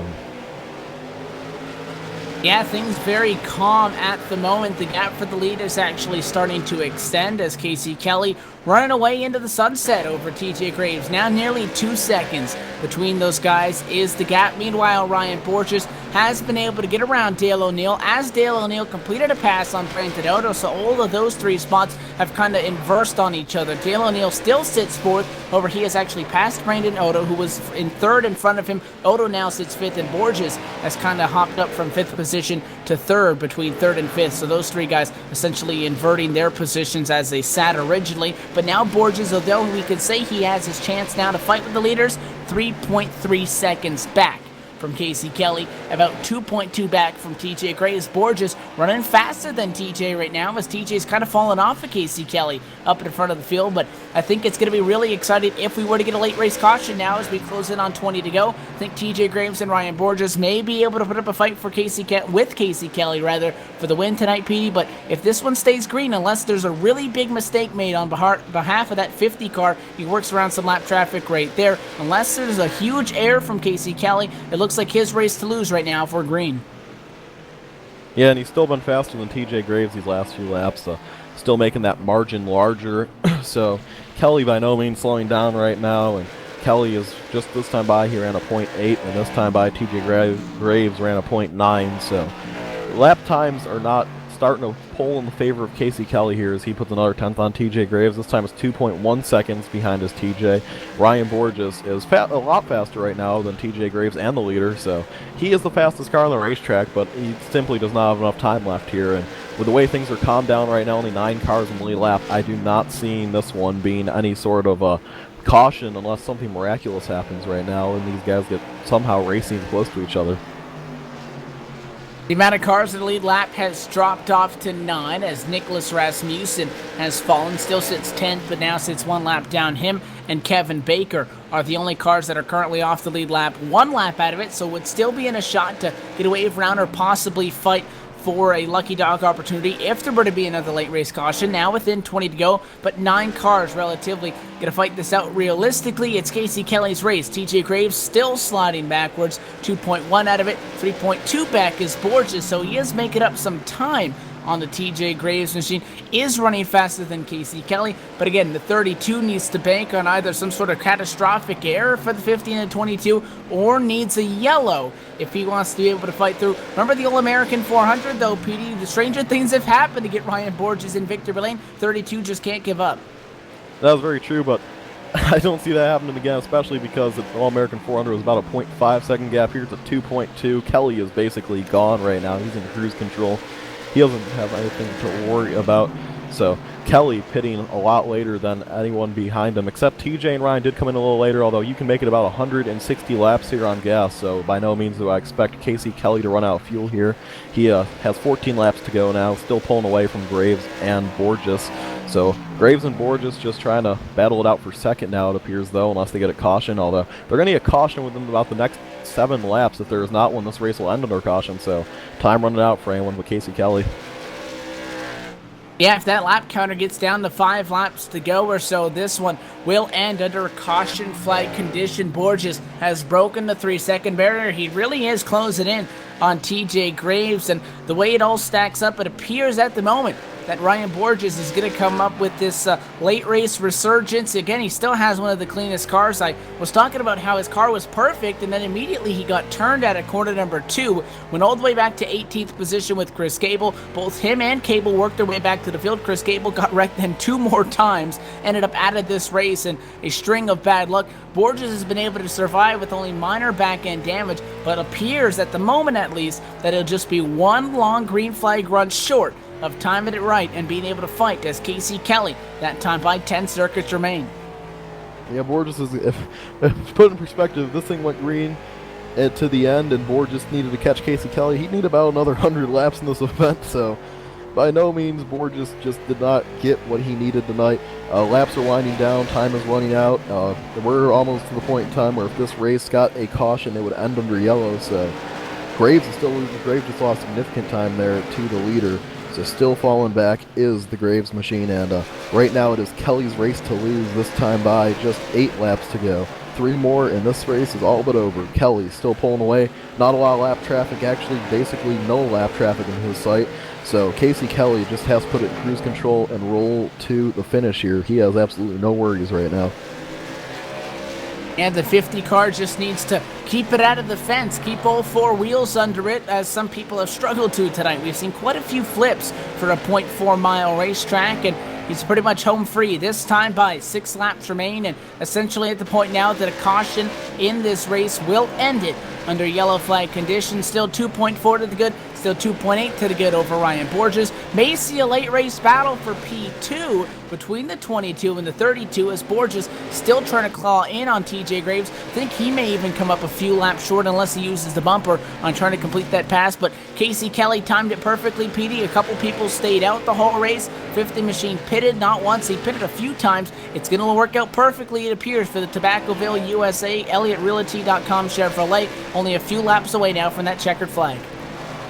Yeah, things very calm at the moment. The gap for the lead is actually starting to extend as Casey Kelly running away into the sunset over TJ Graves. Now nearly 2 seconds between those guys is the gap. Meanwhile, Ryan Borges has been able to get around Dale O'Neill as Dale O'Neill completed a pass on Brandon Otto, so all of those 3 spots have kind of inversed on each other. Dale O'Neill still sits 4th, however he has actually passed Brandon Otto, who was in 3rd in front of him. Otto now sits 5th, and Borges has kind of hopped up from 5th position to 3rd between 3rd and 5th, so those 3 guys essentially inverting their positions as they sat originally. But now Borges, although we could say he has his chance now to fight with the leaders, 3.3 seconds back from Casey Kelly, about 2.2 back from TJ Graves. Borges running faster than TJ right now as TJ's kind of fallen off of Casey Kelly up in front of the field, but I think it's going to be really exciting if we were to get a late race caution now as we close in on 20 to go. I think TJ Graves and Ryan Borges may be able to put up a fight for Casey Kelly for the win tonight, Petey, but if this one stays green, unless there's a really big mistake made on behalf of that 50 car, he works around some lap traffic right there. Unless there's a huge error from Casey Kelly, it looks like his race to lose right now for green. Yeah, and he's still been faster than TJ Graves these last few laps, still making that margin larger. So Kelly by no means slowing down right now, and Kelly is just this time by, he ran a 0.8, and this time by TJ Graves ran a 0.9, so lap times are not starting to pull in the favor of Casey Kelly here as he puts another 10th on TJ Graves. This time it's 2.1 seconds behind his TJ. Ryan Borges is a lot faster right now than TJ Graves and the leader, so he is the fastest car on the racetrack, but he simply does not have enough time left here. And with the way things are calmed down right now, only 9 cars in the lead lap, I do not see this one being any sort of a caution unless something miraculous happens right now and these guys get somehow racing close to each other. The amount of cars in the lead lap has dropped off to 9 as Nicholas Rasmussen has fallen. Still sits 10th, but now sits 1 lap down. Him and Kevin Baker are the only cars that are currently off the lead lap. 1 lap out of it, so would still be in a shot to get a wave round or possibly fight for a lucky dog opportunity if there were to be another late race caution. Now within 20 to go, but 9 cars relatively going to fight this out. Realistically, it's Casey Kelly's race. TJ Graves still sliding backwards, 2.1 out of it, 3.2 back is Borges, so he is making up some time on the TJ Graves machine, is running faster than Casey Kelly, but again, the 32 needs to bank on either some sort of catastrophic error for the 15 and 22, or needs a yellow if he wants to be able to fight through. Remember the All-American 400 though, PD? The stranger things have happened to get Ryan Borges in victory lane. 32 just can't give up. That was very true, but I don't see that happening again, especially because the All-American 400 was about a 0.5 second gap. Here's a 2.2. Kelly is basically gone right now. He's in cruise control. He doesn't have anything to worry about. So Kelly pitting a lot later than anyone behind him, except TJ and Ryan did come in a little later, although you can make it about 160 laps here on gas, so by no means do I expect Casey Kelly to run out of fuel here. He has 14 laps to go now, still pulling away from Graves and Borges. So Graves and Borges just trying to battle it out for second now, it appears, though, unless they get a caution, although they're going to get a caution within about the next 7 laps. If there is not one, this race will end under caution, so time running out for anyone but Casey Kelly. Yeah, if that lap counter gets down to 5 laps to go or so, this one will end under a caution flag condition. Borges has broken the 3-second barrier. He really is closing in on TJ Graves, and the way it all stacks up, it appears at the moment that Ryan Borges is going to come up with this late race resurgence. Again, he still has one of the cleanest cars. I was talking about how his car was perfect, and then immediately he got turned at corner number 2, went all the way back to 18th position with Chris Cable. Both him and Cable worked their way back to the field. Chris Cable got wrecked then 2 more times, ended up out of this race in a string of bad luck. Borges has been able to survive with only minor back-end damage, but appears at the moment at least that it'll just be one long green flag run short of timing it right and being able to fight as Casey Kelly. That time by 10 circuits remain. Yeah, Borges is, if put in perspective, this thing went green to the end and Borges needed to catch Casey Kelly. He'd need about another 100 laps in this event, so by no means Borges just did not get what he needed tonight. Laps are winding down, time is running out. We're almost to the point in time where if this race got a caution, it would end under yellow, so Graves is still losing. Graves just lost significant time there to the leader. So still falling back is the Graves machine, and right now it is Kelly's race to lose, this time by just 8 laps to go. 3 more and this race is all but over. Kelly still pulling away. Not a lot of lap traffic, actually basically no lap traffic in his sight. So Casey Kelly just has to put it in cruise control and roll to the finish here. He has absolutely no worries right now. And the 50 car just needs to keep it out of the fence, keep all 4 wheels under it, as some people have struggled to tonight. We've seen quite a few flips for a 0.4 mile racetrack, and he's pretty much home free this time by 6 laps remain, and essentially at the point now that a caution in this race will end it under yellow flag conditions. Still 2.4 to the good, still 2.8 to the good over Ryan Borges. May see a late race battle for P2 between the 22 and the 32 as Borges still trying to claw in on TJ Graves. I think he may even come up a few laps short unless he uses the bumper on trying to complete that pass, but Casey Kelly timed it perfectly, PD. A couple people stayed out the whole race. 50 machine pitted not once, he pitted a few times. It's going to work out perfectly, it appears, for the Tobaccoville USA. ElliottRealty.com Chevrolet, only a few laps away now from that checkered flag.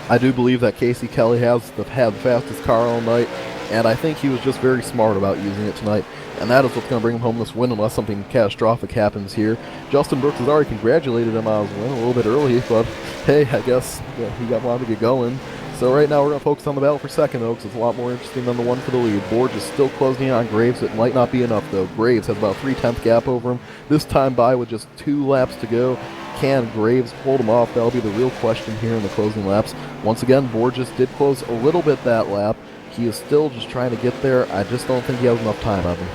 I do believe that Casey Kelly has had the fastest car all night, and I think he was just very smart about using it tonight, and that is what's going to bring him home this win unless something catastrophic happens here. Justin Brooks has already congratulated him on his win a little bit early, but hey, I guess he wanted to get going. So right now we're going to focus on the battle for second, though, because it's a lot more interesting than the one for the lead. Borges is still closing in on Graves. It might not be enough, though. Graves has about a 3/10 gap over him. This time by with just 2 laps to go. Can Graves hold him off? That'll be the real question here in the closing laps. Once again, Borges did close a little bit that lap. He is still just trying to get there. I just don't think he has enough time on him.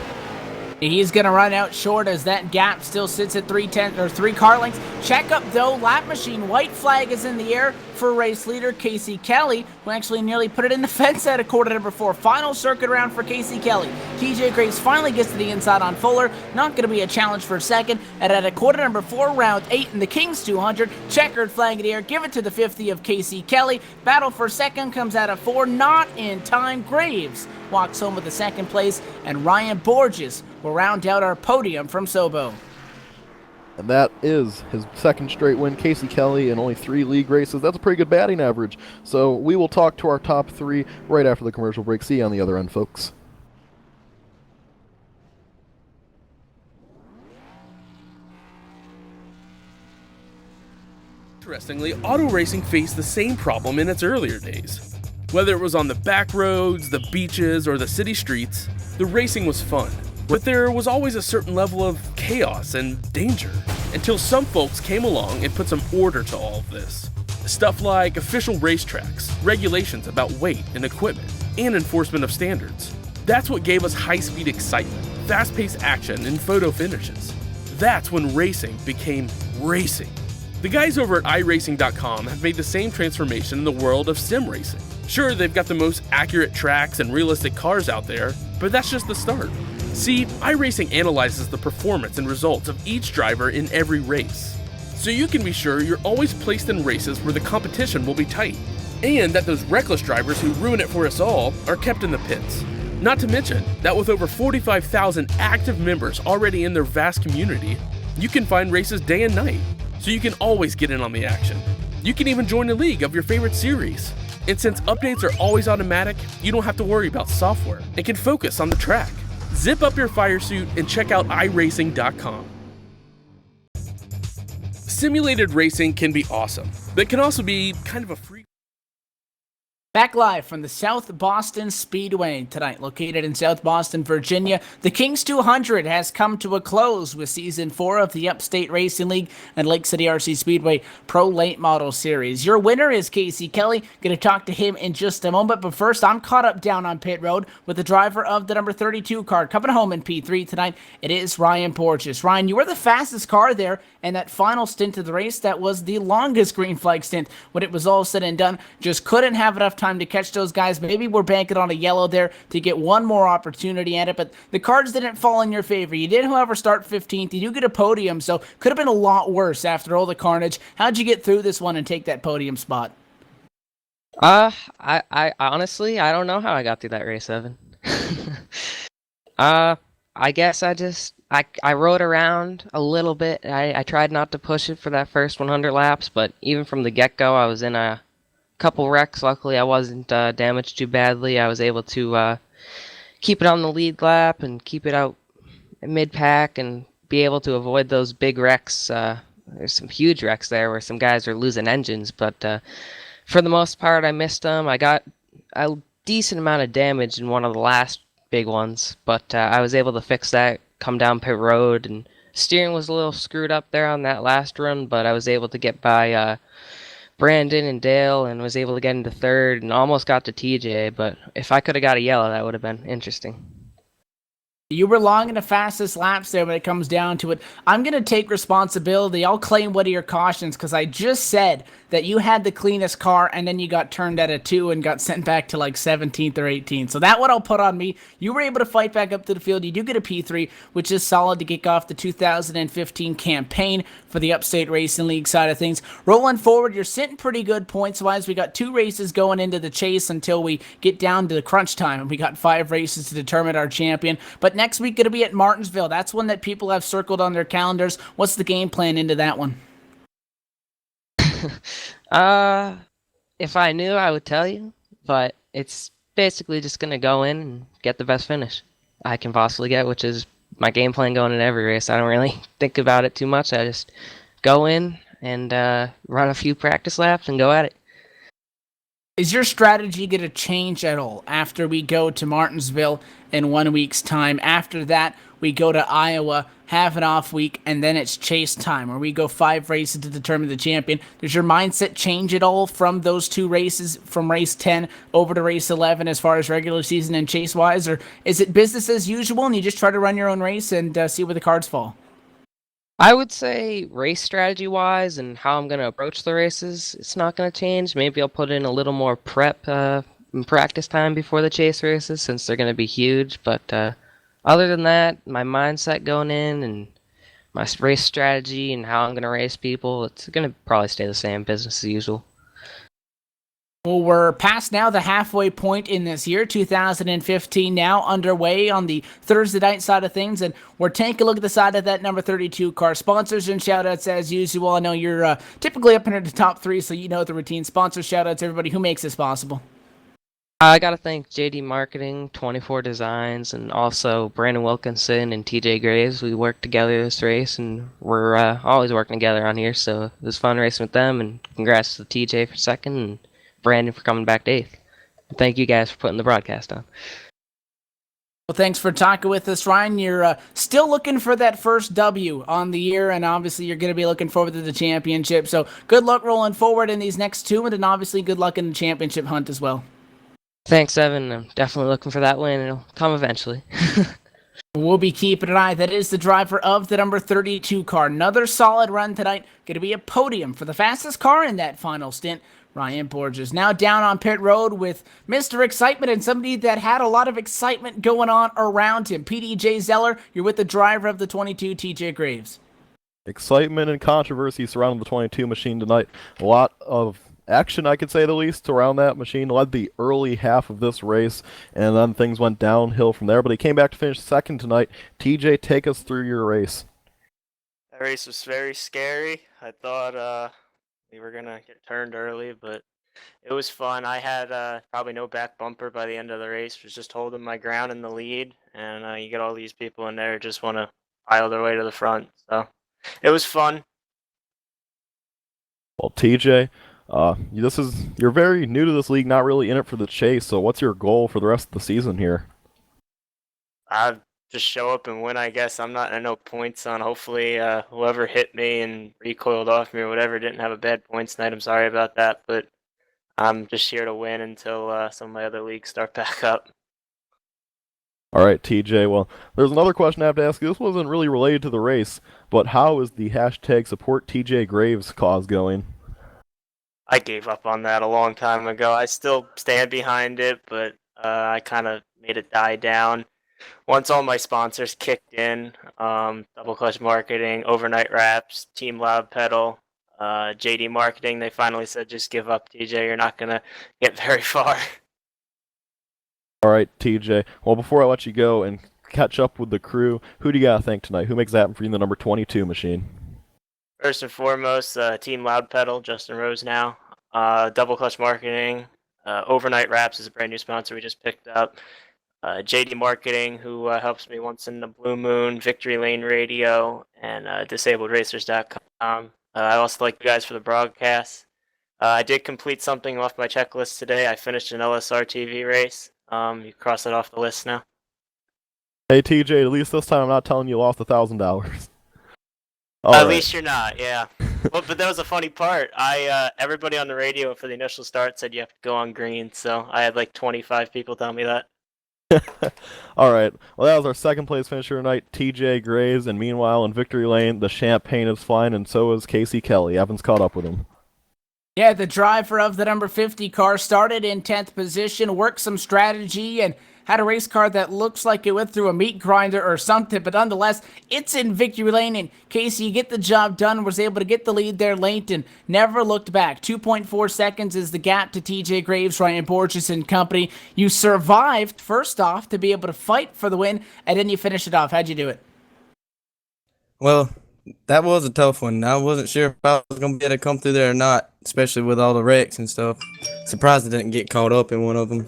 He's going to run out short as that gap still sits at 3 car lengths. Check up, though. Lap machine. White flag is in the air for race leader Casey Kelly, who actually nearly put it in the fence at quarter number 4. Final circuit round for Casey Kelly. TJ Graves finally gets to the inside on Fuller. Not going to be a challenge for second. And at quarter number 4, round 8 in the Kings 200. Checkered flag in the air. Give it to the 50 of Casey Kelly. Battle for second comes out of 4. Not in time. Graves walks home with the second place, and Ryan Borges will round out our podium from Sobo. And that is his second straight win, Casey Kelly, in only 3 league races. That's a pretty good batting average. So we will talk to our top 3 right after the commercial break. See you on the other end, folks. Interestingly, auto racing faced the same problem in its earlier days. Whether it was on the back roads, the beaches, or the city streets, the racing was fun. But there was always a certain level of chaos and danger, until some folks came along and put some order to all of this. Stuff like official racetracks, regulations about weight and equipment, and enforcement of standards. That's what gave us high-speed excitement, fast-paced action, and photo finishes. That's when racing became racing. The guys over at iRacing.com have made the same transformation in the world of sim racing. Sure, they've got the most accurate tracks and realistic cars out there, but that's just the start. See, iRacing analyzes the performance and results of each driver in every race, so you can be sure you're always placed in races where the competition will be tight, and that those reckless drivers who ruin it for us all are kept in the pits. Not to mention that with over 45,000 active members already in their vast community, you can find races day and night, so you can always get in on the action. You can even join a league of your favorite series. And since updates are always automatic, you don't have to worry about software and can focus on the track. Zip up your fire suit and check out iRacing.com. Simulated racing can be awesome, but can also be kind of a free. Back live from the South Boston Speedway tonight, located in South Boston, Virginia. The Kings 200 has come to a close with Season 4 of the Upstate Racing League and Lake City RC Speedway Pro Late Model Series. Your winner is Casey Kelly. Going to talk to him in just a moment, but first, I'm caught up down on pit road with the driver of the number 32 car coming home in P3 tonight. It is Ryan Porteous. Ryan, you were the fastest car there, and that final stint of the race, that was the longest green flag stint when it was all said and done. Just couldn't have enough time to catch those guys. Maybe we're banking on a yellow there to get one more opportunity at it, but the cards didn't fall in your favor. You did, however, start 15th. You do get a podium, so could have been a lot worse after all the carnage. How'd you get through this one and take that podium spot? I honestly, I don't know how I got through that race, Evan. I guess I rode around a little bit. I tried not to push it for that first 100 laps, but even from the get-go, I was in a couple wrecks. Luckily, I wasn't damaged too badly. I was able to keep it on the lead lap and keep it out mid-pack and be able to avoid those big wrecks. There's some huge wrecks there where some guys are losing engines, but for the most part, I missed them. I got a decent amount of damage in one of the last big ones, but I was able to fix that, come down pit road, and steering was a little screwed up there on that last run, but I was able to get by Brandon and Dale and was able to get into third and almost got to TJ, but if I could have got a yellow, that would have been interesting. You were long in the fastest laps there when it comes down to it. I'm going to take responsibility. I'll claim one of your cautions because I just said that you had the cleanest car and then you got turned at a 2 and got sent back to like 17th or 18th. So that one I'll put on me. You were able to fight back up to the field. You do get a P3, which is solid to kick off the 2015 campaign for the Upstate Racing League side of things. Rolling forward, you're sitting pretty good points-wise. We got 2 races going into the chase until we get down to the crunch time, and we got 5 races to determine our champion. But next week, going to be at Martinsville. That's one that people have circled on their calendars. What's the game plan into that one? If I knew, I would tell you, but it's basically just going to go in and get the best finish I can possibly get, which is my game plan going in every race. I don't really think about it too much. I just go in and run a few practice laps and go at it. Is your strategy going to change at all after we go to Martinsville in 1 week's time? After that, we go to Iowa, have an off week, and then it's chase time, where we go 5 races to determine the champion. Does your mindset change at all from those 2 races, from race 10 over to race 11 as far as regular season and chase-wise? Or is it business as usual and you just try to run your own race and see where the cards fall? I would say race strategy-wise and how I'm going to approach the races, it's not going to change. Maybe I'll put in a little more prep and practice time before the chase races since they're going to be huge. But other than that, my mindset going in and my race strategy and how I'm going to race people, it's going to probably stay the same, business as usual. Well, we're past now the halfway point in this year, 2015 now underway on the Thursday night side of things, and we're taking a look at the side of that number 32 car. Sponsors and shoutouts as usual. I know you're typically up into the top three, so you know the routine. Sponsors, shoutouts, everybody who makes this possible. I gotta thank JD Marketing, 24 Designs, and also Brandon Wilkinson and TJ Graves. We worked together this race, and we're always working together on here, so it was fun racing with them, and congrats to TJ for second, and Brandon for coming back to eighth. Thank you guys for putting the broadcast on. Well, thanks for talking with us, Ryan. You're still looking for that first W on the year, and obviously you're going to be looking forward to the championship. So good luck rolling forward in these next two, and then obviously good luck in the championship hunt as well. Thanks, Evan. I'm definitely looking for that win, and it'll come eventually. We'll be keeping an eye. That is the driver of the number 32 car. Another solid run tonight. Going to be a podium for the fastest car in that final stint. Ryan Borges now down on pit road with Mr. Excitement and somebody that had a lot of excitement going on around him. PDJ Zeller, you're with the driver of the 22, TJ Graves. Excitement and controversy surrounding the 22 machine tonight. A lot of action, I could say the least, around that machine. Led the early half of this race, and then things went downhill from there, but he came back to finish second tonight. TJ, take us through your race. That race was very scary. I thought we were going to get turned early, but it was fun. I had probably no back bumper by the end of the race. Was just holding my ground in the lead, and you get all these people in there who just want to pile their way to the front. So it was fun. Well, TJ, you're very new to this league, not really in it for the chase, so what's your goal for the rest of the season here? I just show up and win, I guess. I'm not in no points on. Hopefully whoever hit me and recoiled off me or whatever didn't have a bad points night. I'm sorry about that, but I'm just here to win until some of my other leagues start back up. All right, TJ, well, there's another question I have to ask you. This wasn't really related to the race, but how is the hashtag support TJ Graves cause going? I gave up on that a long time ago. I still stand behind it, but I kind of made it die down. Once all my sponsors kicked in, Double Clutch Marketing, Overnight Wraps, Team Loud Pedal, JD Marketing, they finally said, just give up, TJ. You're not going to get very far. All right, TJ. Well, before I let you go and catch up with the crew, who do you got to thank tonight? Who makes it happen for you in the number 22 machine? First and foremost, Team Loud Pedal, Justin Rose now. Double Clutch Marketing, Overnight Wraps is a brand new sponsor we just picked up. JD Marketing, who helps me once in the Blue Moon, Victory Lane Radio, and DisabledRacers.com. I also like you guys for the broadcast. I did complete something off my checklist today. I finished an LSRTV race. You cross it off the list now. Hey, TJ, at least this time I'm not telling you lost $1,000. At least you're not, yeah. Well, but that was a funny part. Everybody on the radio for the initial start said you have to go on green, so I had like 25 people tell me that. All right. Well, that was our second place finisher tonight, TJ Graves, and meanwhile in Victory Lane, the champagne is flying, and so is Casey Kelly. Evan's caught up with him. Yeah, the driver of the number 50 car started in 10th position, worked some strategy, and had a race car that looks like it went through a meat grinder or something, but nonetheless, it's in Victory Lane, and Casey, you get the job done, was able to get the lead there late and never looked back. 2.4 seconds is the gap to TJ Graves, Ryan Borges and company. You survived, first off, to be able to fight for the win, and then you finish it off. How'd you do it? Well, that was a tough one. I wasn't sure if I was going to be able to come through there or not, especially with all the wrecks and stuff. Surprised I didn't get caught up in one of them.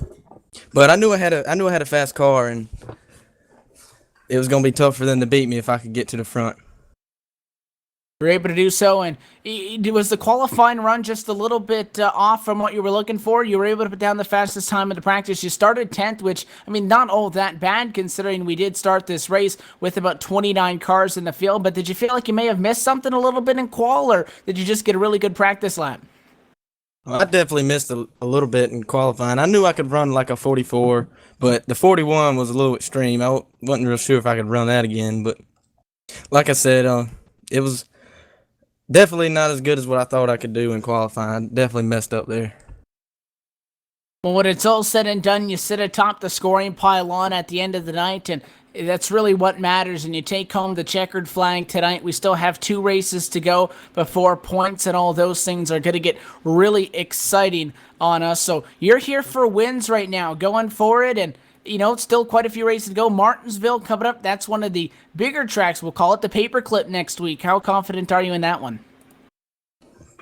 But I knew I had a fast car, and it was going to be tough for them to beat me if I could get to the front. You were able to do so, and was the qualifying run just a little bit off from what you were looking for? You were able to put down the fastest time in the practice. You started 10th, which, I mean, not all that bad considering we did start this race with about 29 cars in the field, but did you feel like you may have missed something a little bit in qual, or did you just get a really good practice lap? I definitely missed a little bit in qualifying. I knew I could run like a 44, but the 41 was a little extreme. I wasn't real sure if I could run that again, but like I said, it was definitely not as good as what I thought I could do in qualifying. I definitely messed up there. Well, when it's all said and done, you sit atop the scoring pile on at the end of the night, and That's really what matters, and you take home the checkered flag tonight. We still have 2 races to go before points and all those things are going to get really exciting on us. So you're here for wins right now, going for it, and it's still quite a few races to go. Martinsville coming up. That's one of the bigger tracks. We'll call it the Paperclip next week. How confident are you in that one?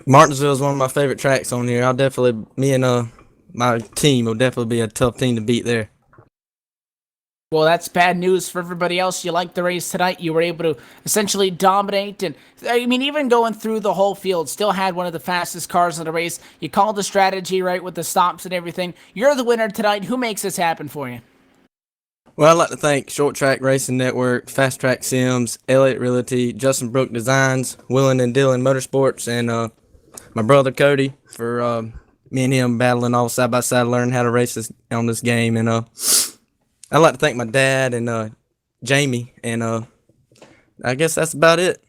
Martinsville is one of my favorite tracks on here. Me and my team will definitely be a tough team to beat there. Well, that's bad news for everybody else. You liked the race tonight. You were able to essentially dominate. And, even going through the whole field, still had one of the fastest cars in the race. You called the strategy right with the stops and everything. You're the winner tonight. Who makes this happen for you? Well, I'd like to thank Short Track Racing Network, Fast Track Sims, Elliott Realty, Justin Brook Designs, Willen and Dillon Motorsports, and my brother Cody for me and him battling all side by side, learning how to race on this game. And I'd like to thank my dad and Jamie, and I guess that's about it.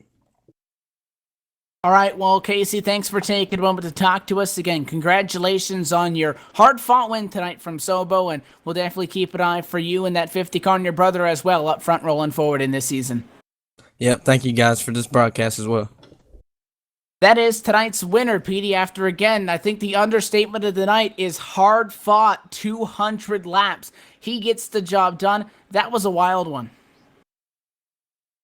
All right, well, Casey, thanks for taking a moment to talk to us again. Congratulations on your hard-fought win tonight from Sobo, and we'll definitely keep an eye for you and that 50 car and your brother as well up front rolling forward in this season. Yep, thank you guys for this broadcast as well. That is tonight's winner, Petey, after, again, I think the understatement of the night is hard-fought 200 laps. He gets the job done. That was a wild one.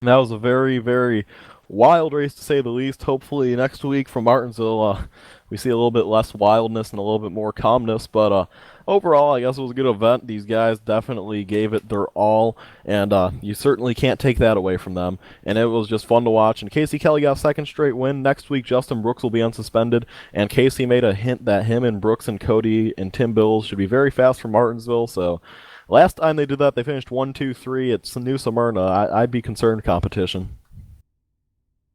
That was a very, very wild race, to say the least. Hopefully next week from Martinsville, we see a little bit less wildness and a little bit more calmness. But overall, I guess it was a good event. These guys definitely gave it their all, and you certainly can't take that away from them. And it was just fun to watch. And Casey Kelly got a 2nd straight win. Next week, Justin Brooks will be unsuspended. And Casey made a hint that him and Brooks and Cody and Tim Bills should be very fast for Martinsville. So last time they did that, they finished 1, 2, 3 at New Smyrna. I'd be concerned competition.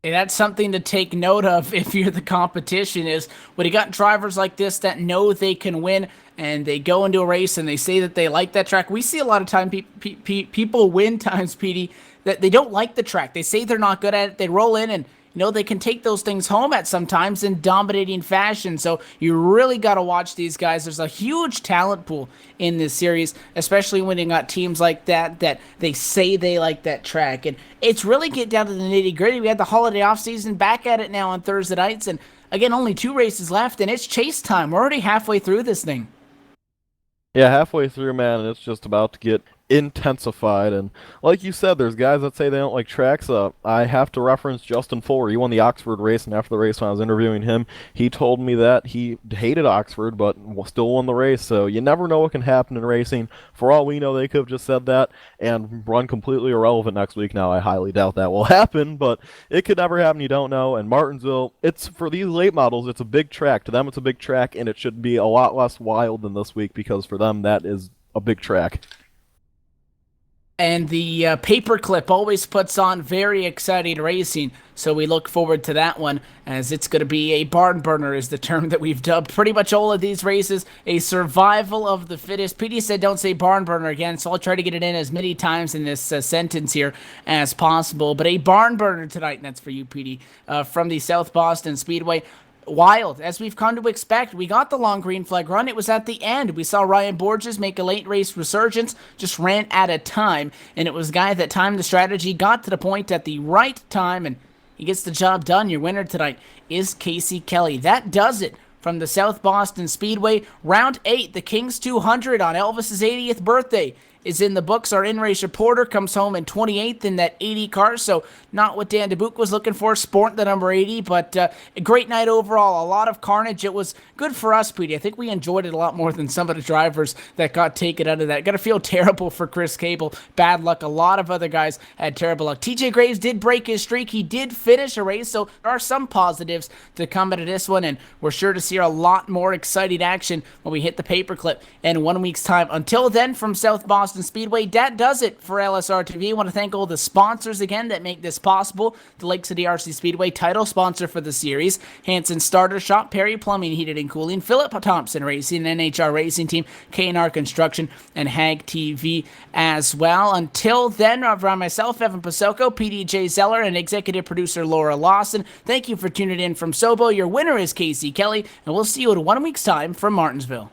And that's something to take note of if you're the competition, is when you got drivers like this that know they can win and they go into a race and they say that they like that track. We see a lot of time people win times, Petey, that they don't like the track. They say they're not good at it. They roll in and they can take those things home at sometimes in dominating fashion. So you really got to watch these guys. There's a huge talent pool in this series, especially when you got teams like that they say they like that track. And it's really get down to the nitty-gritty. We had the holiday offseason, back at it now on Thursday nights. And again, only 2 races left, and it's chase time. We're already halfway through this thing. Yeah, halfway through, man, and it's just about to get intensified. And like you said, there's guys that say they don't like tracks. I have to reference Justin Fuller. He won the Oxford race, and after the race when I was interviewing him, he told me that he hated Oxford but still won the race. So you never know what can happen in racing. For all we know, they could have just said that and run completely irrelevant next week. Now I highly doubt that will happen, but it could never happen. You don't know. And Martinsville, it's for these late models, it's a big track. To them, it's a big track, and it should be a lot less wild than this week, because for them that is a big track. And the Paperclip always puts on very exciting racing, so we look forward to that one, as it's going to be a barn burner is the term that we've dubbed pretty much all of these races, a survival of the fittest. Petey said don't say barn burner again, so I'll try to get it in as many times in this sentence here as possible. But a barn burner tonight, and that's for you, Petey, from the South Boston Speedway. Wild, as we've come to expect. We got the long green flag run. It was at the end. We saw Ryan Borges make a late race resurgence, just ran out of time, and it was a guy that timed the strategy, got to the point at the right time, and he gets the job done. Your winner tonight is Casey Kelly. That does it from the South Boston Speedway. Round 8, the Kings 200 on Elvis's 80th birthday is in the books. Our in-race reporter comes home in 28th in that 80 car, so not what Dan DeBuc was looking for, sporting the number 80, but a great night overall. A lot of carnage. It was good for us, Petey. I think we enjoyed it a lot more than some of the drivers that got taken out of that. Got to feel terrible for Chris Cable. Bad luck. A lot of other guys had terrible luck. TJ Graves did break his streak. He did finish a race, so there are some positives to come out of this one, and we're sure to see a lot more exciting action when we hit the Paperclip in 1 week's time. Until then, from South Boston Speedway, that does it for LSRTV. I want to thank all the sponsors again that make this possible. The Lake City RC Speedway, title sponsor for the series. Hanson Starter Shop, Perry Plumbing, Heated and Cooling, Philip Thompson Racing, NHR Racing Team, K&R Construction, and Hag TV as well. Until then, from myself, Evan Pasoko, PDJ Zeller, and executive producer Laura Lawson, thank you for tuning in from Sobo. Your winner is Casey Kelly, and we'll see you in 1 week's time from Martinsville.